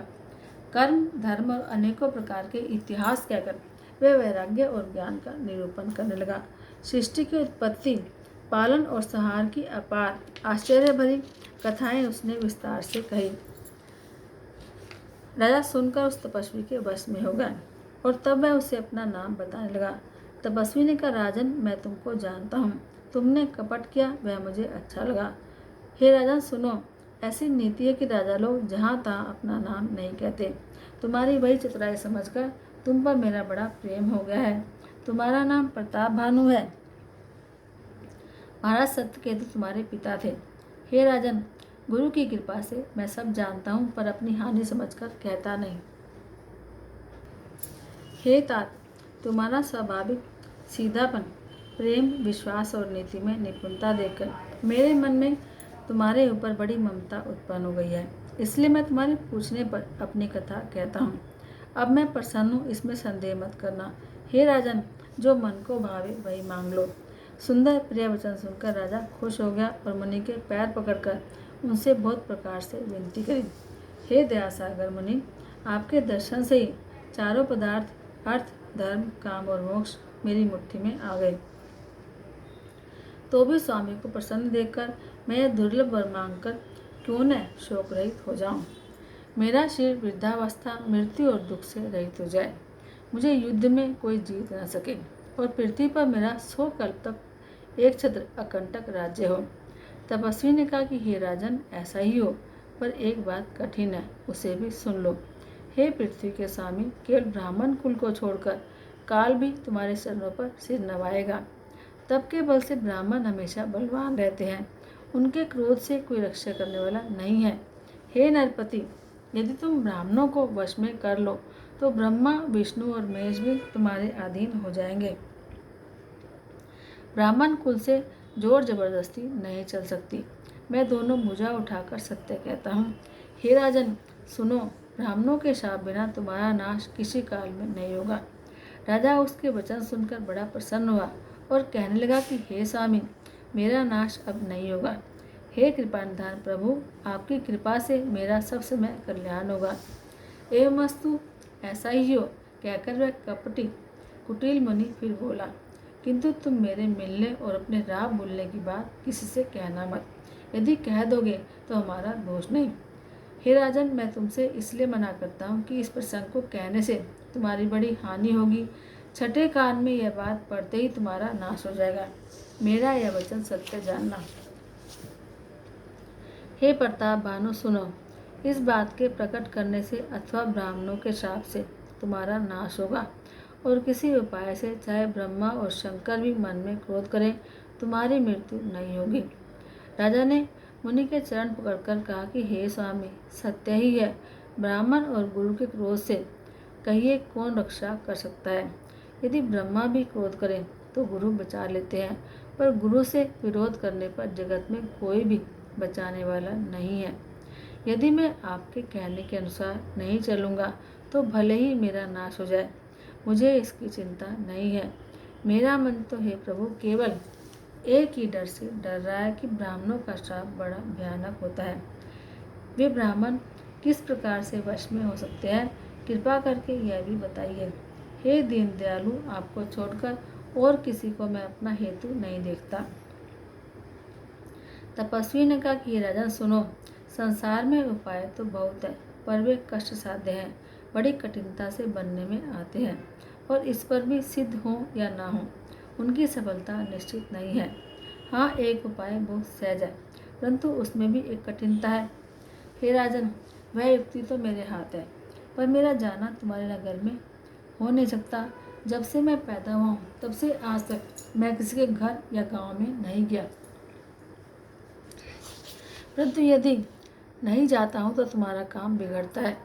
कर्म, धर्म और अनेकों प्रकार के इतिहास कहकर वह वैराग्य और ज्ञान का निरूपण करने लगा। सृष्टि की उत्पत्ति, पालन और संहार की अपार आश्चर्य भरी कथाएं उसने विस्तार से कही। राजा सुनकर उस तपस्वी के वश में हो गया और तब वह उसे अपना नाम बताने लगा। तपस्वी ने कहा, राजन, मैं तुमको जानता हूँ, तुमने कपट किया, वह मुझे अच्छा लगा। हे राजन, सुनो, ऐसी नीति है कि राजा लोग जहाँ तहाँ अपना नाम नहीं कहते। तुम्हारी वही चतुराई समझकर तुम पर मेरा बड़ा प्रेम हो गया है। तुम्हारा नाम प्रताप भानु है। महाराज सत्यकेतु तुम्हारे पिता थे। हे राजन, गुरु की कृपा से मैं सब जानता हूँ, पर अपनी हानि समझकर कहता नहीं। हे तात, तुम्हारा स्वाभाविक सीधापन, प्रेम, विश्वास और नीति में निपुणता देखकर मेरे मन में तुम्हारे ऊपर बड़ी ममता उत्पन्न हो गई है, इसलिए मैं तुम्हारे पूछने पर अपनी कथा कहता हूँ। अब मैं प्रसन्न हूँ, इसमें संदेह मत करना। हे राजन, जो मन को भावे वही मांग लो। सुंदर प्रिय वचन सुनकर राजा खुश हो गया और मुनि के पैर पकड़कर उनसे बहुत प्रकार से विनती करी। हे दयासागर मुनि, आपके दर्शन से ही चारों पदार्थ, अर्थ, धर्म, काम और मोक्ष मेरी मुट्ठी में आ गए। तो भी स्वामी को प्रसन्न देखकर मैं यह दुर्लभ वर मांगकर क्यों न शोक रहित हो जाऊं। मेरा शरीर वृद्धावस्था, मृत्यु और दुख से रहित हो जाए। मुझे युद्ध में कोई जीत न सके और पृथ्वी पर मेरा 100 कल्प तक एक छत्र अकंटक राज्य हो। तपस्वी ने कहा कि हे राजन, ऐसा ही हो, पर एक बात कठिन है, उसे भी सुन लो। हे पृथ्वी के स्वामी, केवल ब्राह्मण कुल को छोड़कर काल भी तुम्हारे चरणों पर सिर नवाएगा। तब के बल से ब्राह्मण हमेशा बलवान रहते हैं, उनके क्रोध से कोई रक्षा करने वाला नहीं है। हे नरपति, यदि तुम ब्राह्मणों को वश में कर लो तो ब्रह्मा, विष्णु और महेश भी तुम्हारे अधीन हो जाएंगे। ब्राह्मण कुल से जोर जबरदस्ती नहीं चल सकती। मैं दोनों भुजा उठाकर सत्य कहता हूँ। हे राजन, सुनो, ब्राह्मणों के शाप बिना तुम्हारा नाश किसी काल में नहीं होगा। राजा उसके वचन सुनकर बड़ा प्रसन्न हुआ और कहने लगा कि हे स्वामी, मेरा नाश अब नहीं होगा। हे कृपानिधान प्रभु, आपकी कृपा से मेरा सब समय कल्याण होगा। एवमस्तु, ऐसा ही हो, कहकर वह कपटी कुटिल मुनि फिर बोला, किंतु तुम मेरे मिलने और अपने राह भूलने की बात किसी से कहना मत। यदि कह दोगे तो हमारा दोष नहीं। हे राजन, मैं तुमसे इसलिए मना करता हूँ कि इस प्रसंग को कहने से तुम्हारी बड़ी हानि होगी। छठे कान में यह बात पढ़ते ही तुम्हारा नाश हो जाएगा। मेरा यह वचन सत्य जानना। हे प्रताप भानु, सुनो, इस बात के प्रकट करने से अथवा ब्राह्मणों के शाप से तुम्हारा नाश होगा, और किसी उपाय से चाहे ब्रह्मा और शंकर भी मन में क्रोध करें, तुम्हारी मृत्यु नहीं होगी। राजा ने मुनि के चरण पकड़कर कहा कि हे स्वामी, सत्य ही है, ब्राह्मण और गुरु के क्रोध से कहिए कौन रक्षा कर सकता है। यदि ब्रह्मा भी क्रोध करें तो गुरु बचा लेते हैं, पर गुरु से विरोध करने पर जगत में कोई भी बचाने वाला नहीं है। यदि मैं आपके कहने के अनुसार नहीं चलूँगा तो भले ही मेरा नाश हो जाए, मुझे इसकी चिंता नहीं है। मेरा मन तो हे प्रभु केवल एक ही डर से डर रहा है कि ब्राह्मणों का श्राप बड़ा भयानक होता है। वे ब्राह्मण किस प्रकार से वश में हो सकते हैं, कृपा करके यह भी बताइए। हे दीन दयालु, आपको छोड़कर और किसी को मैं अपना हेतु नहीं देखता। तपस्वी ने कहा कि राजन सुनो, संसार में उपाय तो बहुत है, पर वे कष्ट साध्य हैं, बड़ी कठिनता से बनने में आते हैं, और इस पर भी सिद्ध हो या ना हो उनकी सफलता निश्चित नहीं है। हाँ, एक उपाय बहुत सहज है, परंतु उसमें भी एक कठिनता है। हे राजन, वह युक्ति तो मेरे हाथ है, पर मेरा जाना तुम्हारे नगर में हो नहीं सकता। जब से मैं पैदा हुआ हूँ तब से आज तक मैं किसी के घर या गांव में नहीं गया, परंतु यदि नहीं जाता हूँ तो तुम्हारा काम बिगड़ता है।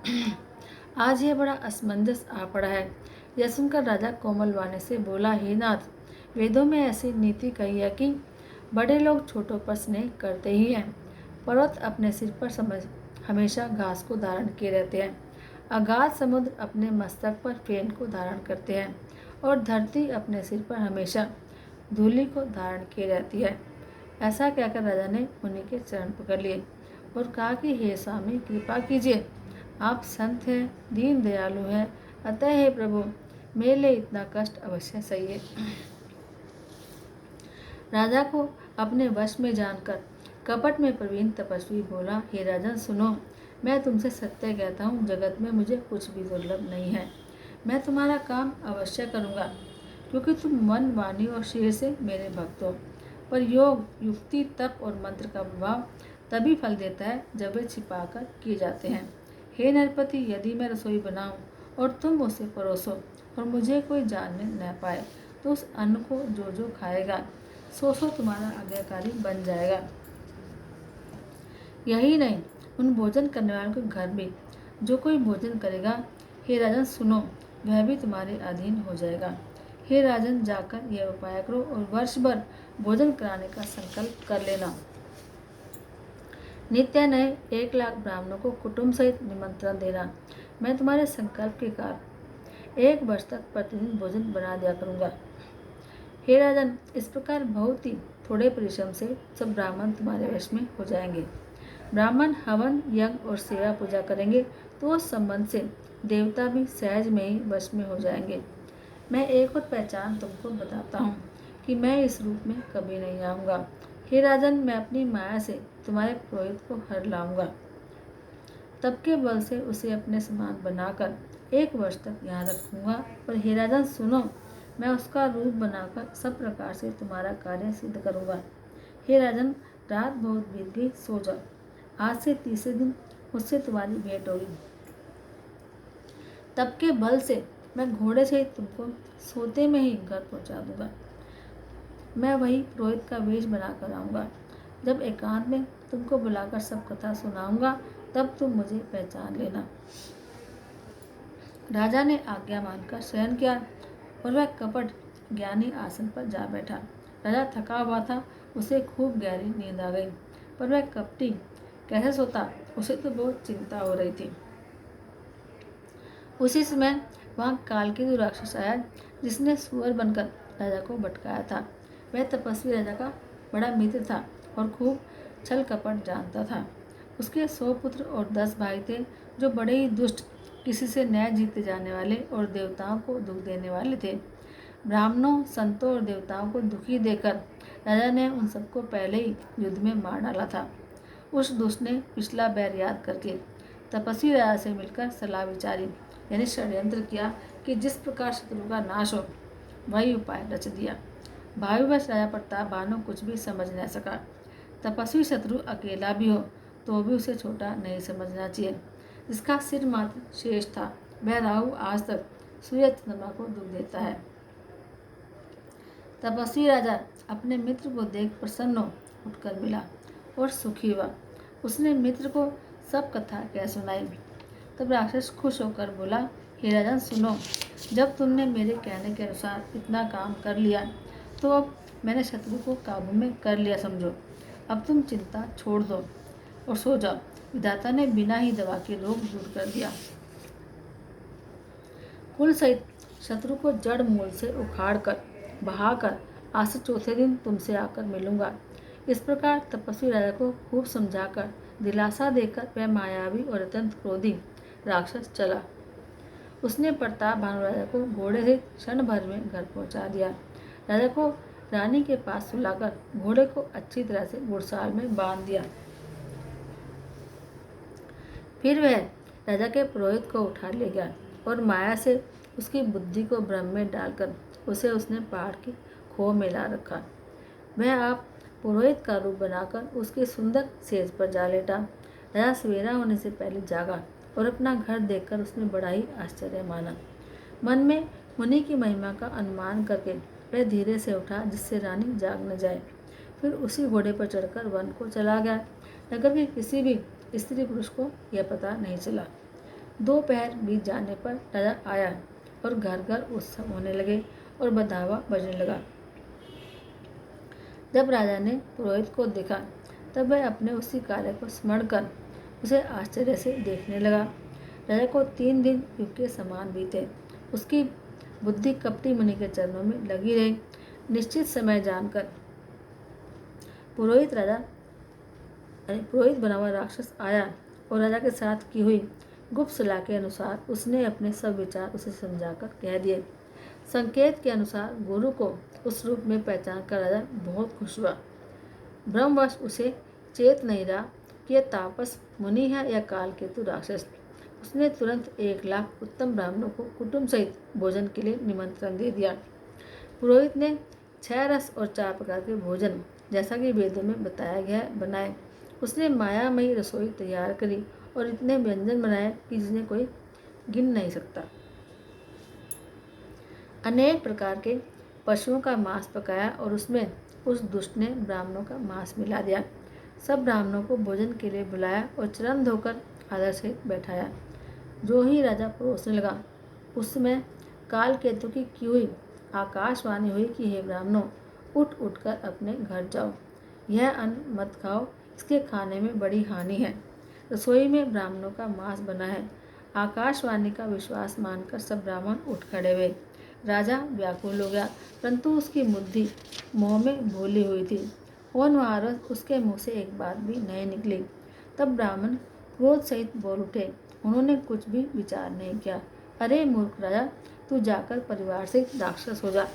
आज यह बड़ा असमंजस आ पड़ा है। यह सुनकर राजा कोमल वाणी से बोला, हे नाथ, वेदों में ऐसी नीति कही है कि बड़े लोग छोटों पर स्नेह करते ही हैं। पर्वत अपने सिर पर हमेशा घास को धारण किए रहते हैं, अगाध समुद्र अपने मस्तक पर फेन को धारण करते हैं, और धरती अपने सिर पर हमेशा धूलि को धारण किए रहती है। ऐसा कहकर राजा ने मुनि के चरण पकड़ लिए और कहा कि हे स्वामी, कृपा कीजिए, आप संत हैं, दीन दयालु हैं, अतः हे प्रभु, मेरे लिए इतना कष्ट अवश्य सही है। राजा को अपने वश में जानकर कपट में प्रवीण तपस्वी बोला, हे राजन सुनो, मैं तुमसे सत्य कहता हूँ, जगत में मुझे कुछ भी दुर्लभ नहीं है। मैं तुम्हारा काम अवश्य करूँगा, क्योंकि तुम मन, वाणी और शरीर से मेरे भक्त हो। पर योग, युक्ति, तप और मंत्र का प्रभाव तभी फल देता है जब वे छिपाकर किए जाते हैं। हे नरपति, यदि मैं रसोई बनाऊं और तुम उसे परोसो और मुझे कोई जानने न पाए, तो उस अन्न को जो जो खाएगा सो तुम्हारा आज्ञाकारी बन जाएगा। यही नहीं, उन भोजन करने वालों के घर भी जो कोई भोजन करेगा, हे राजन सुनो, वह भी तुम्हारे अधीन हो जाएगा। हे राजन, जाकर यह उपाय करो और वर्ष भर भोजन कराने का संकल्प कर लेना। नित्य नए 1,00,000 ब्राह्मणों को कुटुंब सहित निमंत्रण देना। मैं तुम्हारे संकल्प के कारण 1 वर्ष तक प्रतिदिन भोजन बना दिया करूँगा। हे राजन, इस प्रकार बहुत ही थोड़े परिश्रम से सब ब्राह्मण तुम्हारे वश में हो जाएंगे। ब्राह्मण हवन, यज्ञ और सेवा पूजा करेंगे तो उस संबंध से देवता भी सहज में ही वश में हो जाएंगे। मैं एक और पहचान तुमको बताता हूँ कि मैं इस रूप में कभी नहीं आऊँगा। हे राजन, मैं अपनी माया से तुम्हारे पुरोहित को हर लाऊंगा, तब के बल से उसे अपने समान बनाकर 1 वर्ष तक यहाँ रखूंगा। पर हे राजन सुनो, मैं उसका रूप बनाकर सब प्रकार से तुम्हारा कार्य सिद्ध करूंगा। हे राजन, रात बहुत बीत गई, सो जाओ। आज से तीसरे दिन मुझसे तुम्हारी भेंट होगी, तब के बल से मैं घोड़े से तुमको सोते में ही घर पहुंचा दूंगा। मैं वही पुरोहित का वेश बनाकर आऊँगा। जब एकांत में तुमको बुलाकर सब कथा सुनाऊंगा, तब तुम मुझे पहचान लेना। राजा ने आज्ञा मानकर शयन किया और वह कपट ज्ञानी आसन पर जा बैठा। राजा थका हुआ था, उसे खूब गहरी नींद आ गई, पर वह कपटी कैसे सोता, उसे तो बहुत चिंता हो रही थी। उसी समय वहाँ कालकेतु राक्षस आया, जिसने सुअर बनकर राजा को भटकाया था। वह तपस्वी राजा का बड़ा मित्र था और खूब छल कपट जानता था। उसके 100 पुत्र और 10 भाई थे, जो बड़े ही दुष्ट, किसी से न्याय जीते जाने वाले और देवताओं को दुख देने वाले थे। ब्राह्मणों, संतों और देवताओं को दुखी देकर राजा ने उन सबको पहले ही युद्ध में मार डाला था। उस दुष्ट ने पिछला बैर याद करके तपस्वी राजा से मिलकर सलाह विचारी, यानी षड्यंत्र किया कि जिस प्रकार शत्रु का नाश हो, वही उपाय रच दिया। भाविवश राजा प्रताप भानु कुछ भी समझ न सका। तपस्वी शत्रु अकेला भी हो तो भी उसे छोटा नहीं समझना चाहिए। जिसका सिर मात्र शेष था, वह राहु आज तक सूर्य चंद्रमा को दुख देता है। तपस्वी राजा अपने मित्र को देख प्रसन्न हो उठकर मिला और सुखी हुआ। उसने मित्र को सब कथा कह सुनाई। तब राक्षस खुश होकर बोला, हे राजन सुनो, जब तुमने मेरे कहने के अनुसार इतना काम कर लिया तो अब मैंने शत्रु को काबू में कर लिया समझो। अब तुम चिंता छोड़ दो और सो जाओ। विधाता ने बिना ही दवा के रोग दूर कर दिया। कुल सहित शत्रु को जड़ मूल से उखाड़ कर बहाकर आज से चौथे दिन तुमसे आकर मिलूंगा। इस प्रकार तपस्वी राजा को खूब समझाकर दिलासा देकर वह मायावी और अत्यंत क्रोधी राक्षस चला। उसने प्रताप भानु राजा को घोड़े से क्षण भर में घर पहुंचा दिया। राजा को रानी के पास सुलाकर घोड़े को अच्छी तरह से घुड़साल में बांध दिया। फिर वह राजा के पुरोहित को उठा ले गया और माया से उसकी बुद्धि को भ्रम में डालकर उसे उसने पहाड़ की खो में ला रखा। वह आप पुरोहित का रूप बनाकर उसके सुंदर सेज पर जा लेटा। राजा सवेरा होने से पहले जागा और अपना घर देखकर उसने बड़ा ही आश्चर्य माना। मन में मुनि की महिमा का अनुमान करके वह धीरे से उठा जिससे रानी जाग न जाए। फिर उसी घोड़े पर चढ़कर वन को चला गया। नगर के किसी भी स्त्री पुरुष को यह पता नहीं चला। दोपहर बीत जाने पर राजा आया और घर घर उत्सव होने लगे और बधावा बजने लगा। जब राजा ने पुरोहित को देखा तब वह अपने उसी कार्य को स्मरण कर उसे आश्चर्य से देखने लगा। राजा को 3 दिन युग के समान बीते। उसकी बुद्धि कपटी मुनि के चरणों में लगी रही। निश्चित समय जानकर पुरोहित बना हुआ राक्षस आया और राजा के साथ की हुई गुप्त सलाह के अनुसार उसने अपने सब विचार उसे समझाकर कह दिए। संकेत के अनुसार गुरु को उस रूप में पहचान कर राजा बहुत खुश हुआ। ब्रह्मवश उसे चेत नहीं रहा कि यह तापस मुनि है या कालकेतु राक्षस। उसने तुरंत 1 लाख उत्तम ब्राह्मणों को कुटुंब सहित भोजन के लिए निमंत्रण दे दिया। पुरोहित ने 6 रस और 4 प्रकार के भोजन जैसा कि वेदों में बताया गया है बनाए। उसने मायामयी रसोई तैयार करी और इतने व्यंजन बनाए कि जिन्हें कोई गिन नहीं सकता। अनेक प्रकार के पशुओं का मांस पकाया और उसमें उस दुष्ट ने ब्राह्मणों का मांस मिला दिया। सब ब्राह्मणों को भोजन के लिए बुलाया और चरण धोकर आदर से बैठाया। जो ही राजा परोसने लगा उस समय काल केतु की हुई आकाशवाणी हुई कि हे ब्राह्मणों, उठ उठकर अपने घर जाओ। यह अन्न मत खाओ, इसके खाने में बड़ी हानि है। रसोई में ब्राह्मणों का मांस बना है। आकाशवाणी का विश्वास मानकर सब ब्राह्मण उठ खड़े हुए। राजा व्याकुल हो गया, परंतु उसकी बुद्धि मोह में भूली हुई थी। होनहार उसके मुँह से एक बात भी नहीं निकली। तब ब्राह्मण क्रोध सहित बोल उठे। उन्होंने कुछ भी विचार नहीं किया। अरे मूर्ख राजा, तू जाकर परिवार से राक्षस हो जा।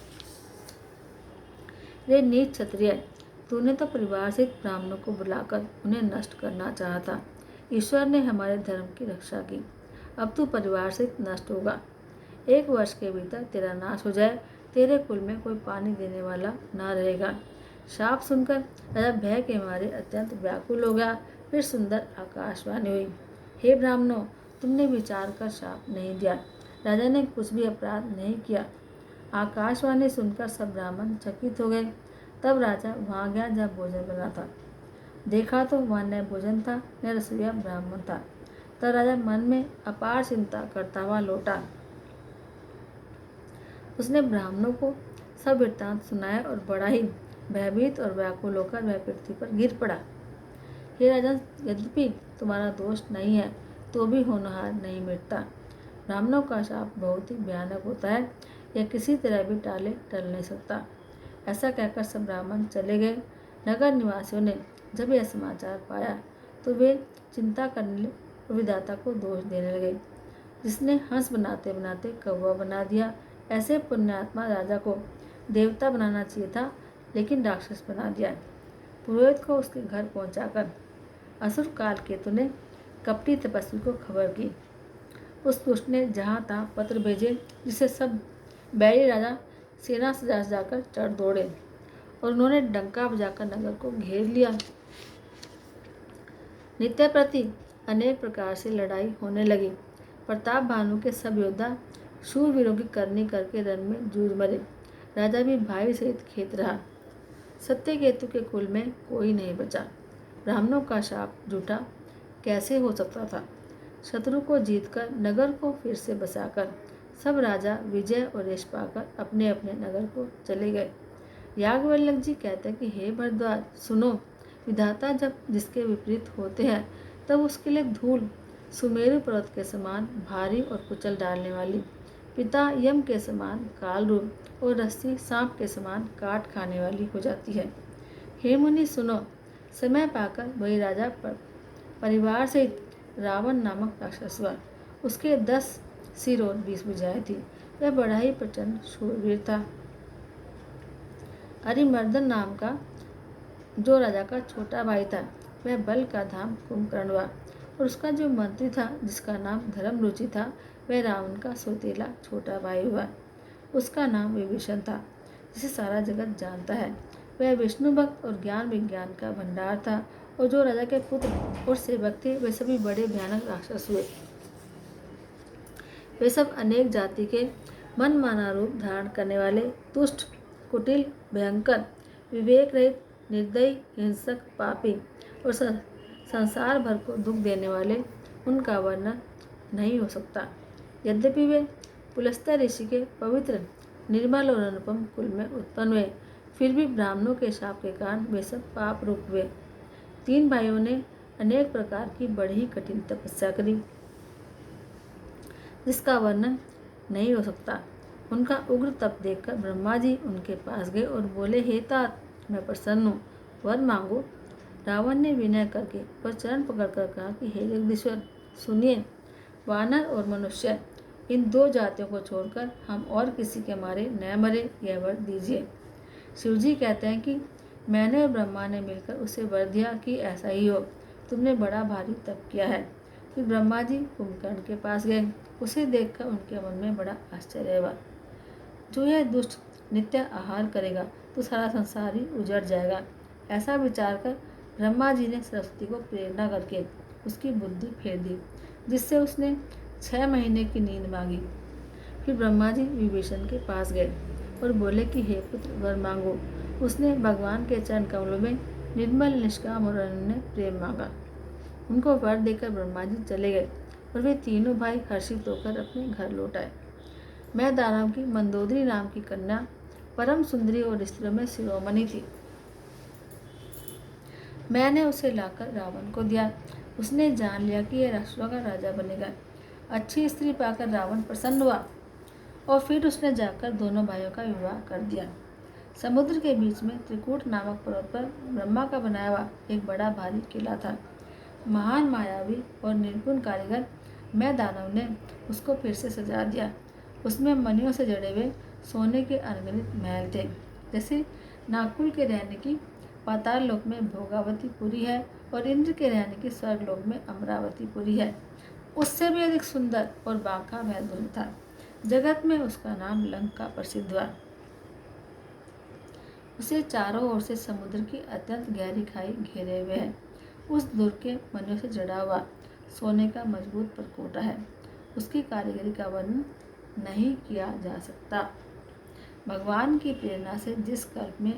रे नीच क्षत्रिय, तूने तो परिवार से ब्राह्मणों को बुलाकर उन्हें नष्ट करना चाहा था। ईश्वर ने हमारे धर्म की रक्षा की, अब तू परिवार से नष्ट होगा। 1 वर्ष के भीतर तेरा नाश हो जाए, तेरे कुल में कोई पानी देने वाला ना रहेगा। शाप सुनकर राजा भय के मारे अत्यंत व्याकुल हो गया। फिर सुंदर आकाशवाणी हुई, हे ब्राह्मणों, तुमने विचार कर शाप नहीं दिया। राजा ने कुछ भी अपराध नहीं किया। आकाशवाणी सुनकर सब ब्राह्मण चकित हो गए। तब राजा वहाँ गया जहाँ भोजन बना था। देखा तो वहाँ न भोजन था न रसोइया ब्राह्मण था। तब राजा मन में अपार चिंता करता हुआ लौटा। उसने ब्राह्मणों को सब वृत्तांत सुनाया और बड़ा ही भयभीत और व्याकुल होकर वह पृथ्वी पर गिर पड़ा। हे राजन, यद्यपि तुम्हारा दोष नहीं है तो भी होनहार नहीं मिटता। ब्राह्मणों का शाप बहुत ही भयानक होता है, यह किसी तरह भी टल नहीं सकता। ऐसा कहकर सब ब्राह्मण चले गए। नगर निवासियों ने जब यह समाचार पाया तो वे चिंता करने और विधाता को दोष देने लगे, जिसने हंस बनाते बनाते कौवा बना दिया। ऐसे पुण्यात्मा राजा को देवता बनाना चाहिए था, लेकिन राक्षस बना दिया। पुरोहित को उसके घर पहुंचाकर असुर कालकेतु ने कपटी तपस्वी को खबर की। उस दुष्ट ने जहाँ तहाँ पत्र भेजे, जिसे सब बैरी राजा सेना सजा जाकर चढ़ दौड़े और उन्होंने डंका बजाकर नगर को घेर लिया। नित्य प्रति अनेक प्रकार से लड़ाई होने लगी। प्रताप भानु के सब योद्धा शूरवीरों की करनी करके रण में जूझ मरे। राजा भी भाई सहित खेत रहा। सत्यकेतु के कुल में कोई नहीं बचा। ब्राह्मणों का शाप झूठा कैसे हो सकता था। शत्रु को जीतकर नगर को फिर से बसाकर सब राजा विजय और यश पाकर अपने अपने नगर को चले गए। याज्ञवल्क्य जी कहते हैं कि हे भरद्वाज सुनो, विधाता जब जिसके विपरीत होते हैं तब उसके लिए धूल सुमेरु पर्वत के समान भारी और कुचल डालने वाली, पिता यम के समान काल रूप और रस्सी सांप के समान काट खाने वाली हो जाती है। हे मुनि सुनो, समय पाकर वही राजा परिवार सहित रावण नामक राक्षस हुआ। उसके 10 सिर और 20 भुजाएं थी। वह बड़ा ही प्रचंड शूरवीर था। अरिमर्दन नाम का जो राजा का छोटा भाई था, वह बल का धाम कुंभकर्ण हुआ। और उसका जो मंत्री था, जिसका नाम धर्मरुचि था, वह रावण का सौतेला छोटा भाई हुआ। उसका नाम विभीषण था, जिसे सारा जगत जानता है। वह विष्णु भक्त और ज्ञान विज्ञान का भंडार था। और जो राजा के पुत्र और सेवक थे, वे सभी बड़े भयानक राक्षस हुए। वे सब अनेक जाति के मनमाना रूप धारण करने वाले, दुष्ट, कुटिल, भयंकर, विवेक रहित, निर्दयी, हिंसक, पापी और संसार भर को दुख देने वाले, उनका वर्णन नहीं हो सकता। यद्यपि वे पुलस्त्य ऋषि के पवित्र, निर्मल और अनुपम कुल में उत्पन्न हुए, फिर भी ब्राह्मणों के शाप के कारण वे सब पाप रूप हुए। 3 भाइयों ने अनेक प्रकार की बड़ी कठिन तपस्या करी, जिसका वर्णन नहीं हो सकता। उनका उग्र तप देखकर ब्रह्मा जी उनके पास गए और बोले, हे तात, मैं प्रसन्न हूँ, वर मांगो। रावण ने विनय करके और चरण पकड़कर कहा कि हे जगदीश्वर सुनिए, वानर और मनुष्य इन 2 जातियों को छोड़कर हम और किसी के मारे न मरे, यह वर दीजिए। शिवजी कहते हैं कि मैंने और ब्रह्मा ने मिलकर उसे वर दिया कि ऐसा ही हो। तुमने बड़ा भारी तप किया है। फिर ब्रह्मा जी कुंभकर्ण के पास गए। उसे देखकर उनके मन में बड़ा आश्चर्य हुआ। जो यह दुष्ट नित्य आहार करेगा तो सारा संसार ही उजड़ जाएगा। ऐसा विचार कर ब्रह्मा जी ने सरस्वती को प्रेरणा करके उसकी बुद्धि फेर दी, जिससे उसने 6 महीने की नींद मांगी। फिर ब्रह्मा जी विभीषण के पास गए और बोले कि हे पुत्र, वर मांगो। उसने भगवान के चरण कमलों में निर्मल, निष्काम और अनन्य प्रेम मांगा। उनको वर देकर ब्रह्मा जी चले गए और वे तीनों भाई हर्षित होकर अपने घर लौट आए। मैं दानव की मंदोदरी नाम की कन्या परम सुंदरी और स्त्रियों में शिरोमणि थी। मैंने उसे लाकर रावण को दिया। उसने जान लिया कि यह राक्षसों का राजा बनेगा। अच्छी स्त्री पाकर रावण प्रसन्न हुआ और फिर उसने जाकर दोनों भाइयों का विवाह कर दिया। समुद्र के बीच में त्रिकूट नामक पर्वत पर ब्रह्मा का बनाया हुआ एक बड़ा भारी किला था। महान मायावी और निर्गुण कारीगर मैं दानव ने उसको फिर से सजा दिया। उसमें मणियों से जड़े हुए सोने के अनगिनत महल थे। जैसे नाकुल के रहने की पाताल लोक में भोगावतीपुरी है और इंद्र के रहने की स्वर्ग लोक में अमरावतीपुरी है, उससे भी अधिक सुंदर और बांका महल था। जगत में उसका नाम लंका प्रसिद्ध हुआ। उसे चारों ओर से समुद्र की अत्यंत गहरी खाई घेरे हुए है। उस दुर्ग के मणियों से जड़ा हुआ सोने का मजबूत परकोटा है। उसकी कारीगरी का वर्णन नहीं किया जा सकता। भगवान की प्रेरणा से जिस कल्प में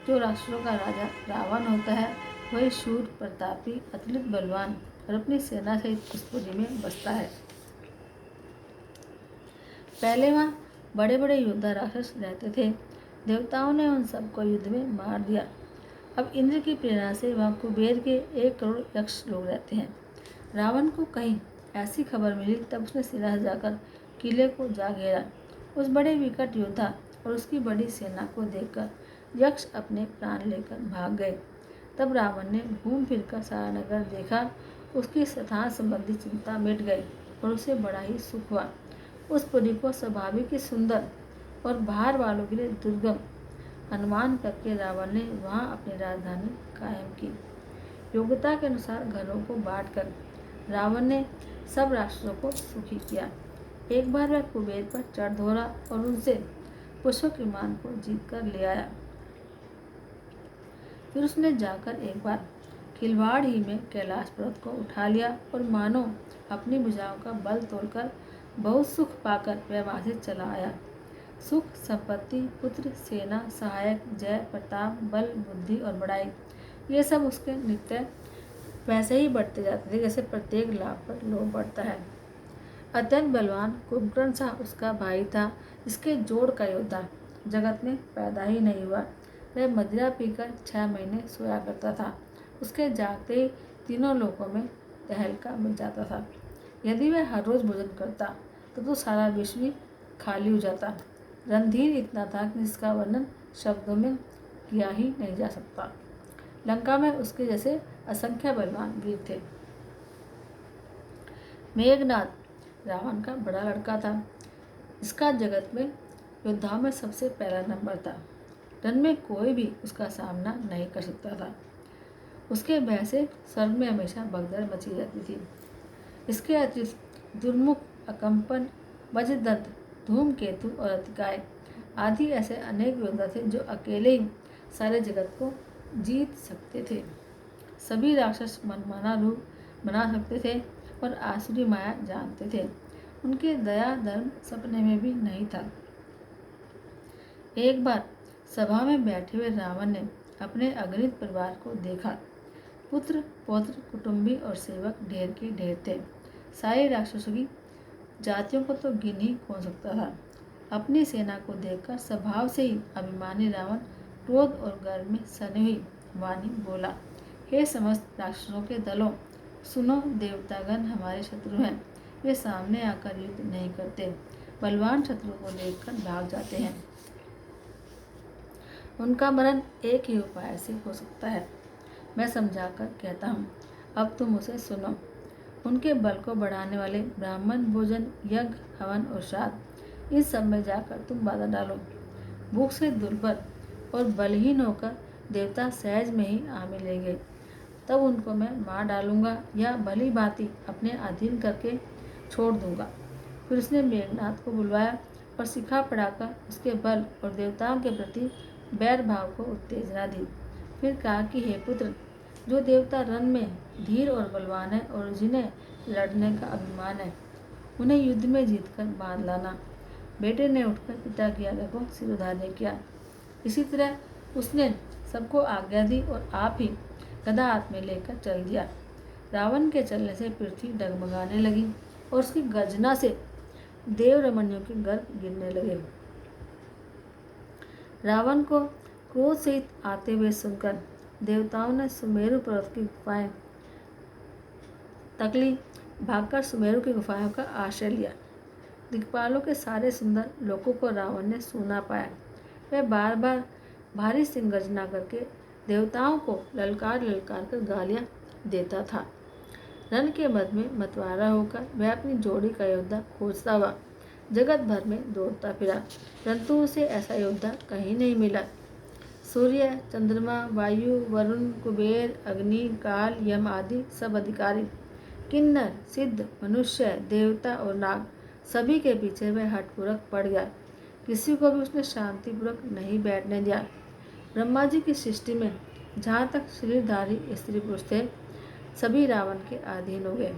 जो राष्ट्रों का राजा रावण होता है, वही शूर, प्रतापी, अतुलित बलवान और अपनी सेना सहित उस पुरी में बसता है। पहले वहाँ बड़े बड़े योद्धा राक्षस रहते थे। देवताओं ने उन सबको युद्ध में मार दिया। अब इंद्र की प्रेरणा से वहाँ कुबेर के 1 करोड़ यक्ष लोग रहते हैं। रावण को कहीं ऐसी खबर मिली, तब उसने सीधा जाकर किले को जा घेरा। उस बड़े विकट योद्धा और उसकी बड़ी सेना को देखकर यक्ष अपने प्राण लेकर भाग गए। तब रावण ने घूम फिर कर सारा नगर देखा। उसकी स्थान संबंधी चिंता मिट गई और उसे बड़ा ही सुख हुआ। उस पुरी को स्वाभाविक ही सुंदर और बाहर वालों के लिए दुर्गम अनुमान करके रावण ने वहाँ अपनी राजधानी कायम की। योग्यता के अनुसार घरों को बांटकर रावण ने सब राष्ट्रों को सुखी किया। एक बार वह कुबेर पर चढ़ दौड़ा और उनसे पुष्पक विमान को जीत कर ले आया। फिर उसने जाकर एक बार खिलवाड़ ही में कैलाश पर्वत को उठा लिया और मानो अपनी भुजाओं का बल तोड़कर बहुत सुख पाकर वह वहाँ से चला आया। सुख, संपत्ति, पुत्र, सेना, सहायक, जय, प्रताप, बल, बुद्धि और बड़ाई, ये सब उसके नित्य वैसे ही बढ़ते जाते थे जैसे प्रत्येक लाभ पर लोभ बढ़ता है। अत्यंत बलवान कुंभकर्ण सा उसका भाई था, जिसके जोड़ का योद्धा जगत में पैदा ही नहीं हुआ। वह मदिरा पीकर 6 महीने सोया करता था। उसके जागते ही तीनों लोकों में तहलका मच जाता था। यदि वह हर रोज भोजन करता तो सारा विश्व ही खाली हो जाता। रणधीर इतना था कि जिसका वर्णन शब्दों में किया ही नहीं जा सकता। लंका में उसके जैसे असंख्य बलवान वीर थे। मेघनाद रावण का बड़ा लड़का था। इसका जगत में योद्धाओं में सबसे पहला नंबर था। रण में कोई भी उसका सामना नहीं कर सकता था। उसके भय से स्वर्ग में हमेशा भगदड़ मची रहती थी। इसके अतिरिक्त दुर्मुख, अकंपन, वज्रदंत, धूमकेतु और अतिकाय आदि ऐसे अनेक योद्धा थे जो अकेले ही सारे जगत को जीत सकते थे। सभी राक्षस मनमाना रूप बना सकते थे और आसुरी माया जानते थे। उनके दया धर्म सपने में भी नहीं था। एक बार सभा में बैठे हुए रावण ने अपने अगणित परिवार को देखा। पुत्र, पौत्र, कुटुंबी और सेवक ढेर के ढेर थे। सारे राक्षसों की जातियों को तो गिन ही कौन सकता था। अपनी सेना को देखकर स्वभाव से ही अभिमानी रावण क्रोध और गर्व में सनी हुई वाणी बोला, हे समस्त राक्षसों के दलों, सुनो, देवतागण हमारे शत्रु हैं। वे सामने आकर युद्ध नहीं करते, बलवान शत्रु को देखकर भाग जाते हैं। उनका मरण एक ही उपाय से हो सकता है। मैं समझाकर कहता हूँ, अब तुम उसे सुनो। उनके बल को बढ़ाने वाले ब्राह्मण भोजन, यज्ञ, हवन और श्राद्ध, इन सब में जाकर तुम बाधा डालो। भूख से दुर्बल और बलहीन होकर देवता सहज में ही आ मिलेंगे, तब उनको मैं मार डालूंगा या भली भांति अपने अधीन करके छोड़ दूंगा। फिर उसने मेघनाथ को बुलवाया और सिखा पढ़ाकर उसके बल और देवताओं के प्रति बैर भाव को उत्तेजना दी। फिर कहा कि हे पुत्र, जो देवता रण में धीर और बलवान है और जिन्हें लड़ने का अभिमान है, उन्हें युद्ध में जीतकर बांध लाना। बेटे ने उठकर पिता की आज्ञा को सिरोधार्य किया। इसी तरह उसने सबको आज्ञा दी और आप ही गदा हाथ में लेकर चल दिया। रावण के चलने से पृथ्वी डगमगाने लगी और उसकी गर्जना से देव रमणियों के गर्भ गिरने लगे। रावण को क्रोध सहित आते हुए सुनकर देवताओं ने सुमेरु पर्वत की गुफाएं तकली, भागकर सुमेरु की गुफाओं का आश्रय लिया। दिक्पालों के सारे सुंदर लोकों को रावण ने सूना पाया। वह बार बार भारी सिंह गर्जना करके देवताओं को ललकार ललकार कर गालियां देता था। रण के मध्य में मतवारा होकर वह अपनी जोड़ी का योद्धा खोजता हुआ जगत भर में दौड़ता फिरा, परंतु उसे ऐसा योद्धा कहीं नहीं मिला। सूर्य, चंद्रमा, वायु, वरुण, कुबेर, अग्नि, काल, यम आदि सब अधिकारी, किन्नर, सिद्ध, मनुष्य, देवता और नाग, सभी के पीछे वह हठपूर्वक पड़ गया। किसी को भी उसने शांतिपूर्वक नहीं बैठने दिया। ब्रह्मा जी की सृष्टि में जहाँ तक शरीरधारी स्त्री पुरुष थे, सभी रावण के अधीन हो गए।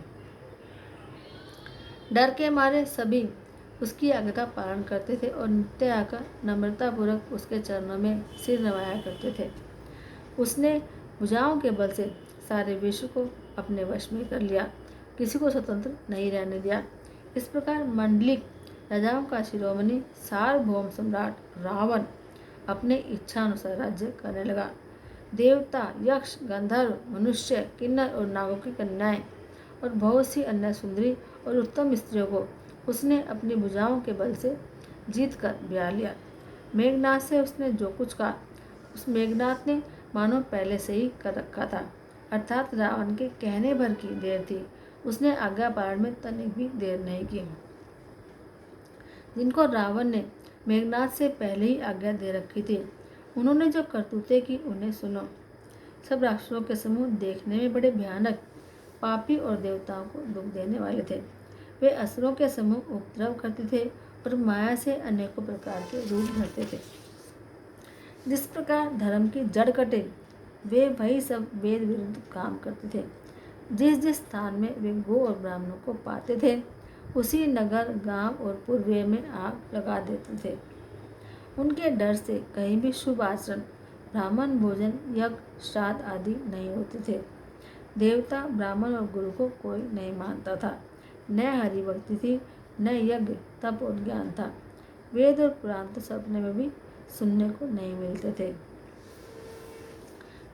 डर के मारे सभी उसकी आज्ञा का पालन करते थे और नित्य आकर नम्रतापूर्वक उसके चरणों में सिर नवाया करते थे। उसने भुजाओं के बल से सारे विश्व को अपने वश में कर लिया, किसी को स्वतंत्र नहीं रहने दिया। इस प्रकार मंडलिक राजाओं का शिरोमणि सार्वभौम सम्राट रावण अपने इच्छा अनुसार राज्य करने लगा। देवता, यक्ष, गंधर्व, मनुष्य, किन्नर और नागों की कन्याएं और बहुत सी अन्य सुंदरी और उत्तम स्त्रियों को उसने अपनी भुजाओं के बल से जीत कर ब्याह लिया। मेघनाथ से उसने जो कुछ कहा, उस मेघनाथ ने मानो पहले से ही कर रखा था, अर्थात रावण के कहने भर की देर थी। उसने आज्ञा पालन में तनिक भी देर नहीं की। जिनको रावण ने मेघनाथ से पहले ही आज्ञा दे रखी थी, उन्होंने जो करतूतें की उन्हें सुनो। सब राक्षसों के समूह देखने में बड़े भयानक, पापी और देवताओं को दुख देने वाले थे। वे असुरों के समूह उपद्रव करते थे और माया से अनेकों प्रकार के रूप धरते थे। जिस प्रकार धर्म की जड़ कटे, वे वही सब वेद विरुद्ध काम करते थे। जिस जिस स्थान में वे गो और ब्राह्मणों को पाते थे, उसी नगर, गांव और पूर्वे में आग लगा देते थे। उनके डर से कहीं भी शुभ आचरण, ब्राह्मण भोजन, यज्ञ, श्राद्ध आदि नहीं होते थे। देवता, ब्राह्मण और गुरु को कोई नहीं मानता था। न हरि भक्ति थी, न यज्ञ, तप और ज्ञान था। वेद और पुराण तो सपने में भी सुनने को नहीं मिलते थे।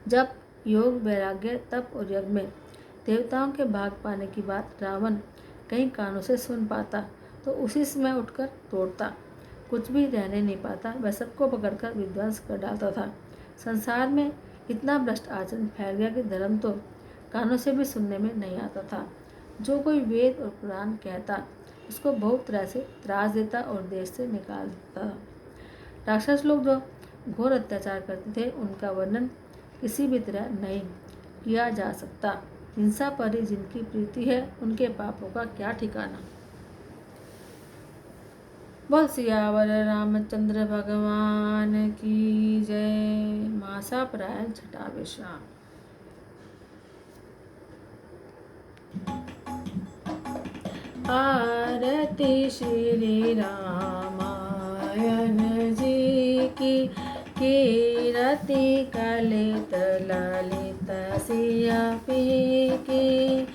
जब योग, वैराग्य, तप और यज्ञ में देवताओं के भाग पाने की बात रावण कई कानों से सुन पाता तो उसी समय उठकर तोड़ता। कुछ भी रहने नहीं पाता, वह सबको पकड़कर विध्वंस कर डालता था। संसार में इतना भ्रष्ट आचरण फैल गया कि धर्म तो कानों से भी सुनने में नहीं आता था। जो कोई वेद और पुराण कहता उसको बहुत तरह से त्रास देता और देश से निकाल देता। राक्षस लोग जो घोर अत्याचार करते थे उनका वर्णन किसी भी तरह नहीं किया जा सकता। हिंसा पर ही जिनकी प्रीति है उनके पापों का क्या ठिकाना। बोल सियावर रामचंद्र भगवान की जय। मासा परायण छठा विश्राम। आरती श्री रामायण जी की, कीरति कलित ललित सिया पी की।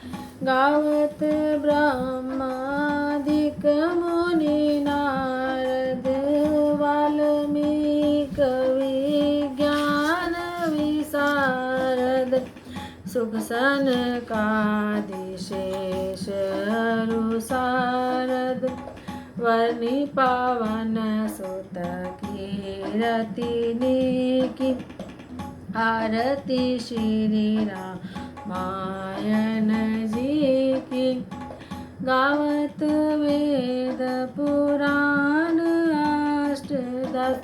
गावत ब्रह्मादिक मुनि नारद, वाल्मीकि विज्ञान विशारद। सुख सनकादिशेष अरु सारद, वर्णि पावन सुत कीरति की। आरती श्री रामायण जी की। गावत वेद पुराण अष्टदश,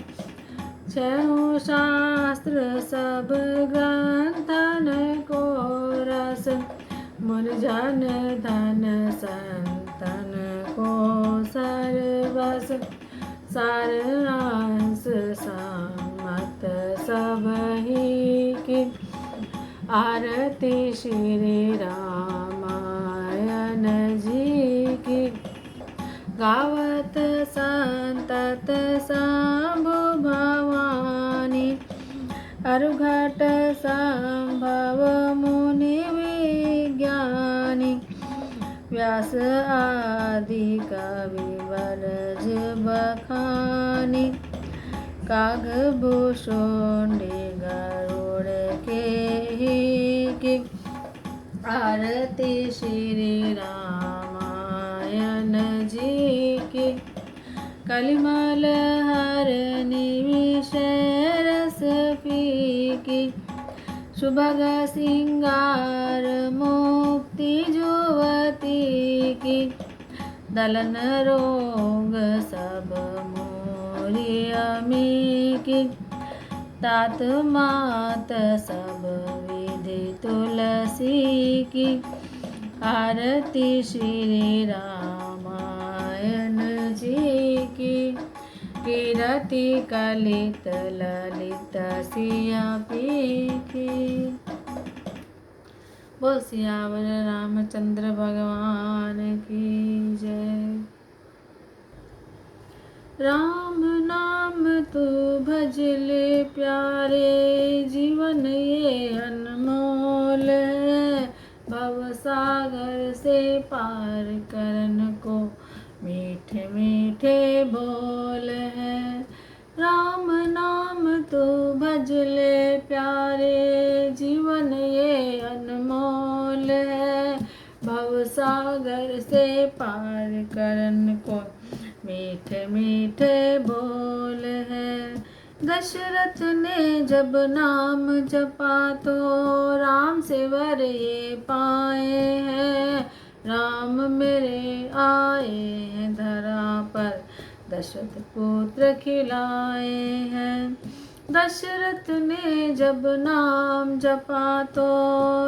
छह शास्त्र सब ग्रंथन को रस। मुन जन धन संतन को सर्वस, सारांश सम्मत सब ही की। आरती श्री रामायण जी की। गावत संतत शंभु भवानी, अरुघट संभव मुनि विज्ञानी। व्यास आदि कवि वरज बखानी, कागभूषुंडी गरुड़ के ही की। आरती श्री रामायण जी की। कलिमल हरनि विषय रस फीकी, सुभग सिंगार मुक्ति जुवती की। दलन रोग सब मोरी अमी की, तात मात सब विधि तुलसी की। आरती श्री रामायण जी की। कीरति कलित ललित सिया पी की। बोल सियावर रामचंद्र भगवान की जय। राम नाम तू भज ले प्यारे, जीवन ये अनमोल है। भव सागर से पार करन को मीठे मीठे बोल है। राम नाम तो भज ले प्यारे, जीवन ये अनमोल है। भव सागर से पार करन को मीठे मीठे बोल है। दशरथ ने जब नाम जपा तो राम से वर ये पाए हैं। राम मेरे आए हैं धरा पर, दशरथ पुत्र खिलाए हैं। दशरथ ने जब नाम जपा तो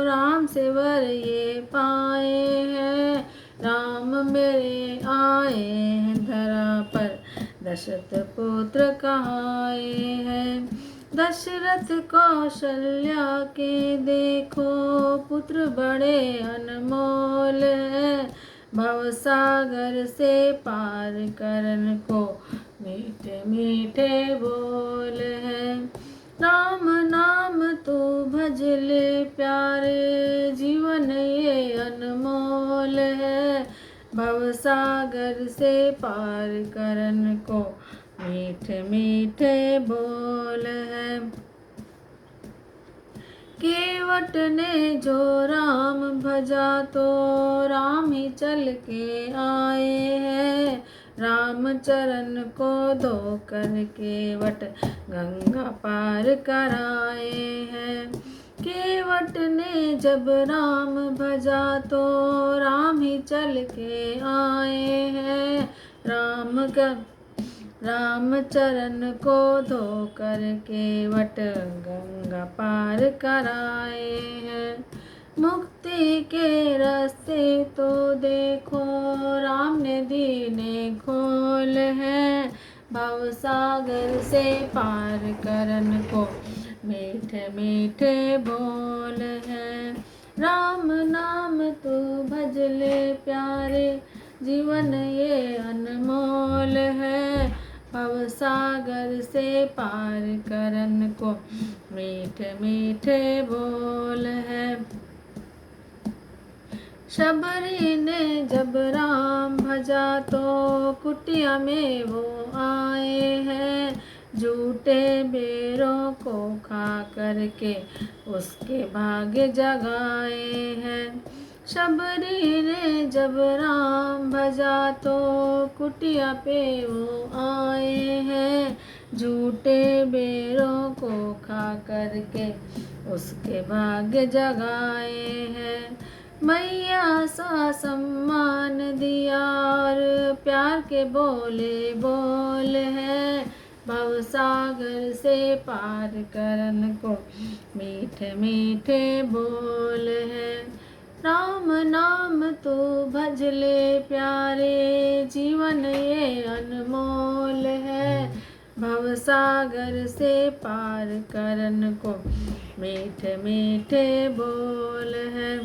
राम से वर ये पाए हैं। राम मेरे आए हैं धरा पर, दशरथ पुत्र कहाए हैं। दशरथ कौशल्या के देखो, पुत्र बड़े अनमोल है। भव सागर से पार करन को मीठे मीठे बोल है। राम नाम तो भज भजले प्यारे, जीवन ये अनमोल है। भवसागर से पार करन को मीठे मीठे बोल है। केवट ने जो राम भजा तो राम ही चल के आए हैं। राम चरण को धोकर केवट गंगा पार कराए हैं। केवट ने जब राम भजा तो राम ही चल के आए हैं। राम चरण को धोकर केवट गंगा पार कराए हैं। मुक्ति के रास्ते तो देखो राम ने दीने खोल है। भवसागर से पार करन को मीठे मीठे बोल है। राम नाम तू भज ले प्यारे, जीवन ये अनमोल है। भवसागर से पार करन को मीठे मीठे बोल है। शबरी ने जब राम भजा तो कुटिया में वो आए हैं। झूठे बेरों को खा करके उसके भाग्य जगाए हैं। शबरी ने जब राम भजा तो कुटिया पे वो आए हैं। झूठे बेरों को खा करके उसके भाग्य जगाए हैं। मैया सा सम्मान दिया और प्यार के बोले बोल है। भवसागर से पार करन को मीठे मीठे बोल है। राम नाम तू भज ले प्यारे, जीवन ये अनमोल है। भवसागर से पार करन को मीठे मीठे बोल है।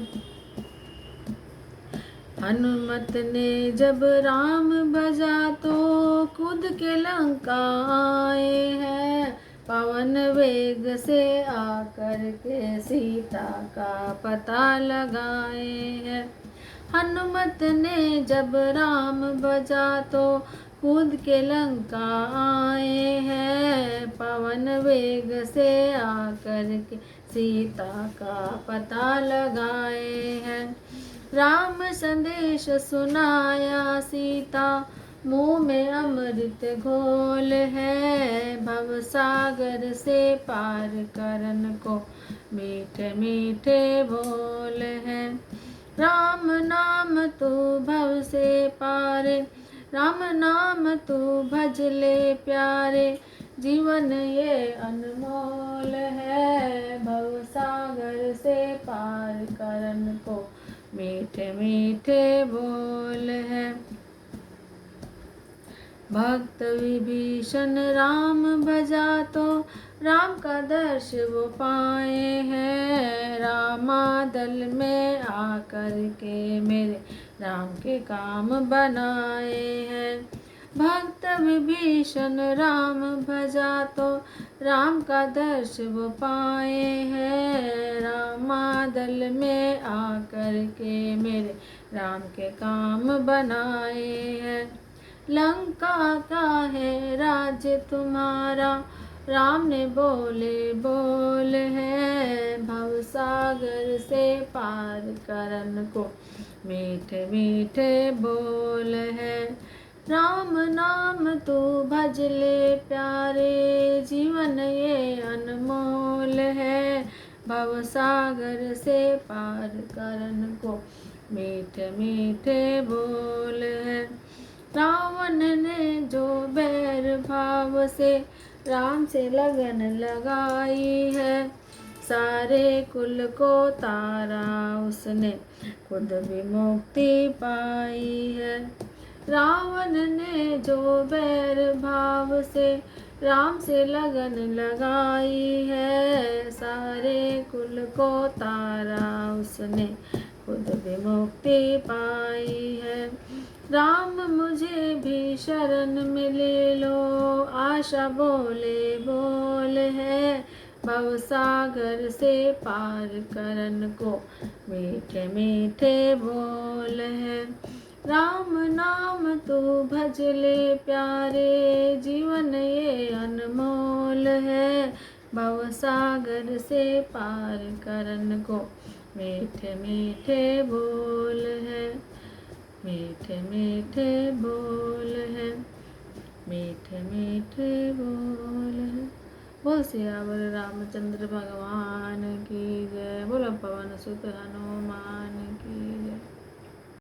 हनुमत ने जब राम भजा तो कूद के लंका आए हैं। पवन वेग से आकर के सीता का पता लगाए हैं। हनुमत ने जब राम भजा तो कूद के लंका आए हैं। पवन वेग से आकर के सीता का पता लगाए हैं। राम संदेश सुनाया सीता, मुँह में अमृत घोल है। भवसागर से पार करन को मीठे मीठे बोल है। राम नाम तू भव से पारे, राम नाम तू भज ले प्यारे, जीवन ये अनमोल है। भवसागर से पार करन को मीठे मीठे बोल है। भक्त विभीषण राम भजा तो राम का दर्श वो पाए हैं। रामादल में आकर के मेरे राम के काम बनाए हैं। भक्त विभीषण राम भजा तो राम का दर्श वो पाए हैं। रामादल में आकर के मेरे राम के काम बनाए हैं। लंका का है राज्य तुम्हारा, राम ने बोले बोल है। भवसागर से पार करन को मीठे मीठे बोल है। राम नाम तू भज ले प्यारे, जीवन ये अनमोल है। भवसागर से पार करन को मीठे मीठे बोल है। रावण ने जो बैर भाव से राम से लगन लगाई है। सारे कुल को तारा उसने, खुद भी मुक्ति पाई है। रावण ने जो बैर भाव से राम से लगन लगाई है। सारे कुल को तारा उसने, खुद भी मुक्ति पाई है। राम मुझे भी शरण में ले लो, आशा बोले बोल है। भवसागर से पार करन को मीठे मीठे बोल है। राम नाम तू भज ले प्यारे, जीवन ये अनमोल है। भवसागर से पार करन को मीठे मीठे बोल है, मीठे मीठे बोल है, मीठे मीठे बोल है। बोल सियावर रामचंद्र भगवान की जय। बोलो पवन सुत हनुमान की जय।